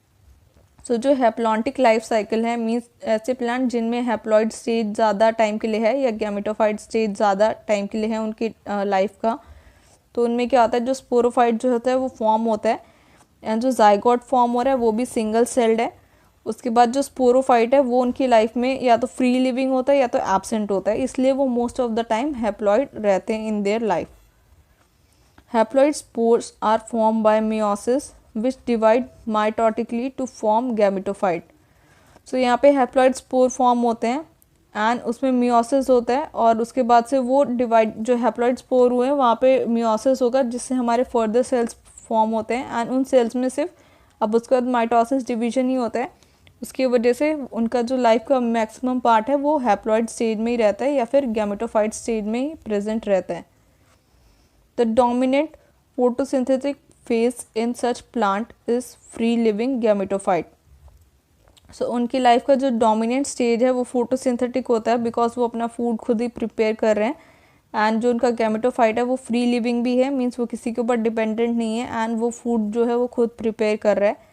So जो हैप्लॉन्टिक लाइफ साइकिल है, मीन्स ऐसे प्लांट जिनमें हैप्लॉइड स्टेज ज़्यादा टाइम के लिए है या गैमेटोफाइट स्टेज ज़्यादा टाइम के लिए है उनकी लाइफ का, तो उनमें क्या होता है, जो स्पोरोफाइट जो होता है वो फॉर्म होता है, एंड जो जाइगोट फॉर्म हो रहा है वो भी सिंगल सेल्ड है। उसके बाद जो स्पोरोफाइट है वो उनकी लाइफ में या तो फ्री लिविंग होता है या तो एब्सेंट होता है, इसलिए वो most of the time haploid रहते हैं in their life. Haploid spores are form by meiosis which divide mitotically to form gametophyte. So यहाँ पे हैप्लॉइड स्पोर फॉर्म होते हैं एंड उसमें मियोसिस होता है, और उसके बाद से वो डिवाइड, जो हैप्लॉइड स्पोर हुए हैं वहाँ पे मियोसिस होगा जिससे हमारे फर्दर सेल्स फॉर्म होते हैं, एंड उन सेल्स में सिर्फ अब उसके बाद माइटोसिस डिवीजन ही होता है, उसकी वजह से उनका जो लाइफ का मैक्सिमम पार्ट है वो हैप्लॉइड स्टेज में ही रहता है या फिर गैमेटोफाइट स्टेज में ही प्रेजेंट रहता है। The dominant photosynthetic phase in such plant is free living gametophyte. So उनकी लाइफ का जो डोमिनेंट स्टेज है वो फोटोसिंथेटिक होता है, बिकॉज वो अपना फूड खुद ही प्रिपेयर कर रहे हैं, एंड जो उनका गैमेटोफाइट है वो फ्री लिविंग भी है, मीन्स वो किसी के ऊपर डिपेंडेंट नहीं है, एंड वो फूड जो है वो खुद प्रिपेयर कर रहा है।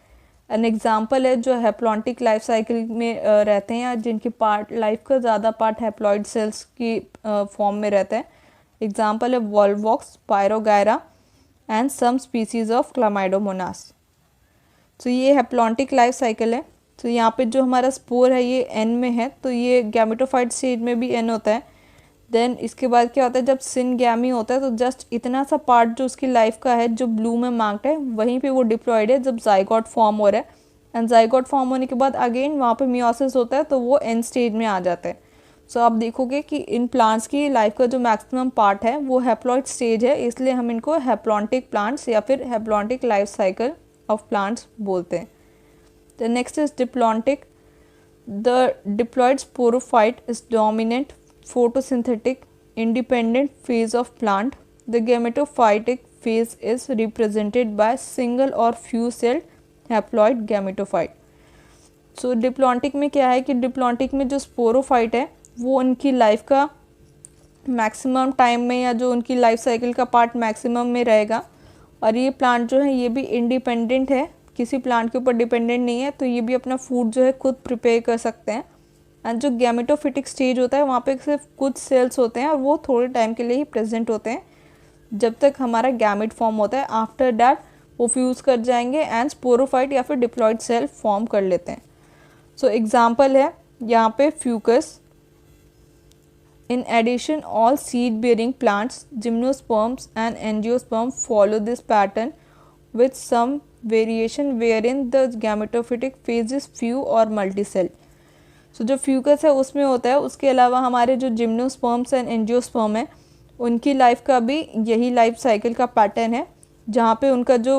एन एग्जाम्पल है जो हैप्लॉन्टिक लाइफ साइकिल में रहते हैं या जिनकी पार्ट लाइफ का ज़्यादा पार्ट हैप्लॉइड सेल्स की फॉर्म में रहता है। एग्जाम्पल है Volvox, Spirogyra and some species of Chlamydomonas. तो ये हैप्लॉन्टिक लाइफ साइकिल है। तो यहाँ पे जो हमारा स्पोर है ये एन में है, तो ये गैमेटोफाइट स्टेज में भी एन होता है। देन इसके बाद क्या होता है, जब सिनगैमी होता है तो जस्ट इतना सा पार्ट जो उसकी लाइफ का है जो ब्लू में मार्क्ड है वहीं पे वो डिप्लॉइड है जब जाइगोट फॉर्म हो रहा है, एंड जाइगोट फॉर्म होने के बाद अगेन वहाँ पे मियोसिस होता है तो वो एन स्टेज में आ जाता है। सो आप देखोगे कि इन प्लांट्स की लाइफ का जो मैक्सिमम पार्ट है वो हैप्लॉइड स्टेज है, इसलिए हम इनको हैप्लॉन्टिक प्लांट्स या फिर haplontic life cycle of plants बोलते हैं। The next is diplontic. The diploid sporophyte is dominant photosynthetic independent phase of plant. The gametophytic phase is represented by single or few celled haploid gametophyte. So diplontic में क्या है कि diplontic में जो sporophyte है वो उनकी लाइफ का मैक्सिमम टाइम में या जो उनकी लाइफ साइकिल का पार्ट मैक्सिमम में रहेगा, और ये प्लांट जो है ये भी इंडिपेंडेंट है, किसी प्लांट के ऊपर डिपेंडेंट नहीं है, तो ये भी अपना फूड जो है खुद प्रिपेयर कर सकते हैं। एंड जो गैमेटोफिटिक स्टेज होता है वहाँ पे सिर्फ कुछ सेल्स होते हैं और वो थोड़े टाइम के लिए ही प्रेजेंट होते हैं जब तक हमारा गैमेट फॉर्म होता है। आफ्टर दैट वो फ्यूज़ कर जाएंगे एंड स्पोरोफाइट या फिर डिप्लॉयड सेल फॉर्म कर लेते हैं। सो एग्जांपल है यहाँ पे Fucus. In addition all seed bearing plants, gymnosperms and angiosperm follow this pattern with some variation wherein the gametophytic phase is few or multi cell. So जो Fucus है उसमें होता है, उसके अलावा हमारे जो जिम्नोस्पर्म्स एंड एंजियोस्पर्म है उनकी लाइफ का भी यही लाइफ साइकिल का पैटर्न है, जहाँ पे उनका जो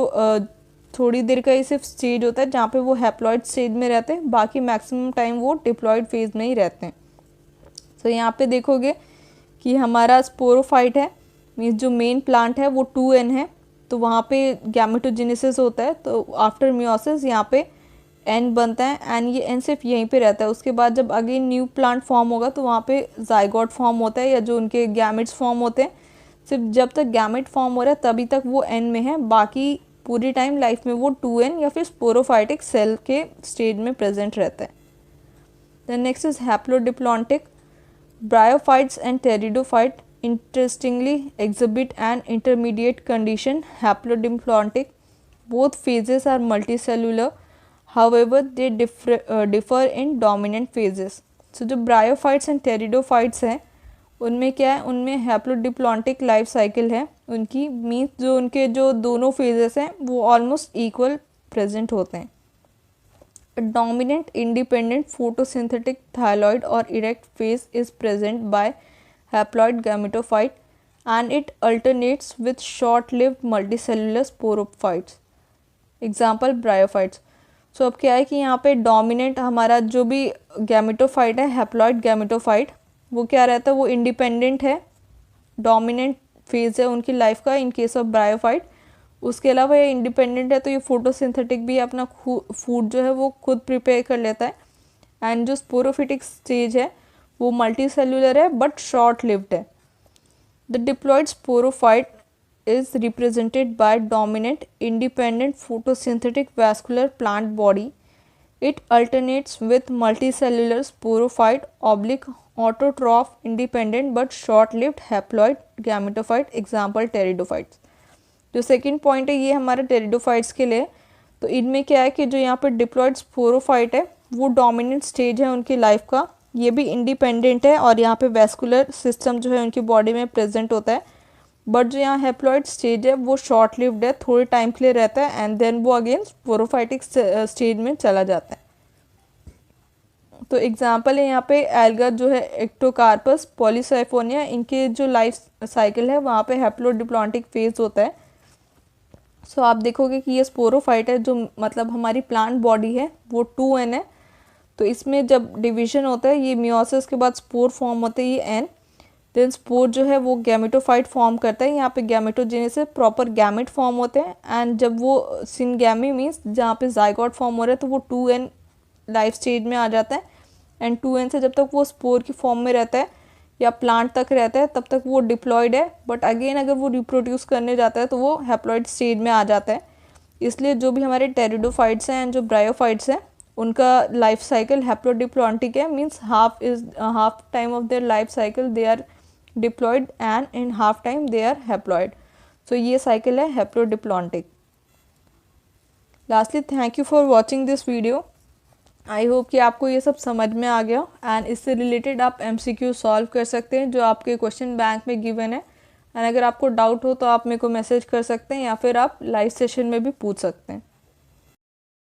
थोड़ी देर का ही सिर्फ स्टेज होता है जहाँ पे वो हैप्लॉइड स्टेज में रहते हैं, बाकी मैक्सिमम टाइम वो डिप्लॉयड फेज में ही रहते हैं। सो यहाँ पे देखोगे कि हमारा स्पोरोफाइट है, मीन्स जो मेन प्लांट है वो 2n है, तो वहाँ पे गैमेटोजेनेसिस होता है, तो आफ्टर मियोसिस यहाँ पे एन बनता है एंड ये एन सिर्फ यहीं पे रहता है। उसके बाद जब अगेन न्यू प्लांट फॉर्म होगा तो वहाँ पे जाइगोट फॉर्म होता है या जो उनके गैमेट्स फॉर्म होते हैं, सिर्फ जब तक गैमेट फॉर्म हो रहा है तभी तक वो एन में है, बाकी पूरी टाइम लाइफ में वो 2n या फिर स्पोरोफाइटिक सेल के स्टेज में प्रेजेंट रहता है। The next is haplodiplontic. Bryophytes and pteridophyte interestingly exhibit an intermediate condition, haplodiplontic. Both phases are multicellular, however they differ in dominant phases. So जो bryophytes and pteridophytes हैं उनमें क्या है, उनमें हैप्लोडिप्लॉन्टिक लाइफ साइकिल है उनकी, मीन्स जो उनके जो दोनों फेजेस हैं वो ऑलमोस्ट इक्वल प्रेजेंट होते हैं। डोमिनेंट इंडिपेंडेंट फोटोसिंथेटिक थायलॉइड और erect phase is present by haploid gametophyte and it alternates with short-lived multicellular sporophytes. Example bryophytes. So अब क्या है कि यहाँ पे डोमिनेंट हमारा जो भी गैमेटोफाइट है, हैप्लॉइड गैमेटोफाइट, वो क्या रहता है, वो इंडिपेंडेंट है, डोमिनेंट फेज है उनकी लाइफ का इन केस ऑफ ब्रायोफाइट। उसके अलावा ये इंडिपेंडेंट है तो ये फोटोसिंथेटिक भी अपना फूड जो है वो खुद प्रिपेयर कर लेता है। एंड जो स्पोरोफिटिक स्टेज है वो मल्टी सेल्यूलर है बट शॉर्ट लिव्ड है। The diploid sporophyte is represented by dominant independent photosynthetic vascular plant body. It alternates with multi cellular sporophyte oblique autotroph independent but short lived haploid gametophyte. Example pteridophytes. जो second point है ये हमारे pteridophytes के लिए। तो इनमें क्या है कि जो यहाँ पर डिप्लॉयड स्पोरोफाइट है वो डोमिनेंट स्टेज है उनकी लाइफ का, ये भी इंडिपेंडेंट है और यहाँ पे वैस्कुलर सिस्टम जो है उनकी बॉडी में प्रेजेंट होता है, बट जो यहाँ हैप्लॉइड स्टेज है वो शॉर्ट लिव्ड है, थोड़े टाइम के लिए रहता है एंड देन वो अगेन स्पोरोफाइटिक स्टेज में चला जाता है। तो एग्जांपल है यहाँ पे एल्गा जो है एक्टोकार्पस पॉलीसाइफोनिया, इनके जो लाइफ साइकिल है वहाँ पे हैप्लोडिप्लॉन्टिक फेज होता है। सो आप देखोगे कि ये स्पोरोफाइट है, जो मतलब हमारी प्लांट बॉडी है वो 2n है, तो इसमें जब डिवीजन होता है ये मियोसिस के बाद स्पोर फॉर्म होते हैं ये एन, देन स्पोर जो है वो गैमेटोफाइट फॉर्म करता है, यहाँ पे गैमेटोजेनेसिस प्रॉपर गैमेट फॉर्म होते हैं एंड जब वो सिनगैमी मीन्स जहाँ पे जाइगोट फॉर्म हो रहा है तो वो 2n लाइफ स्टेज में आ जाता है एंड 2n से जब तक वो स्पोर की फॉर्म में रहता है या प्लांट तक रहता है तब तक वो डिप्लॉयड है, बट अगेन अगर वो रिप्रोड्यूस करने जाता है तो वो हैप्लॉइड स्टेज में आ जाता है। इसलिए जो भी हमारे टेरिडोफाइट्स हैं एंड जो ब्रायोफाइट्स हैं उनका लाइफ साइकिल हैप्लोडिप्लॉन्टिक है, means half time of their life cycle they are diploid and in half time they are haploid. So ये साइकिल है haplodiplontic. Lastly thank you for watching this video. I hope कि आपको ये सब समझ में आ गया एंड इससे रिलेटेड आप MCQ सॉल्व कर सकते हैं जो आपके क्वेश्चन बैंक में गिवन है। एंड अगर आपको डाउट हो तो आप मेरे को मैसेज कर सकते हैं या फिर आप लाइव सेशन में भी पूछ सकते हैं।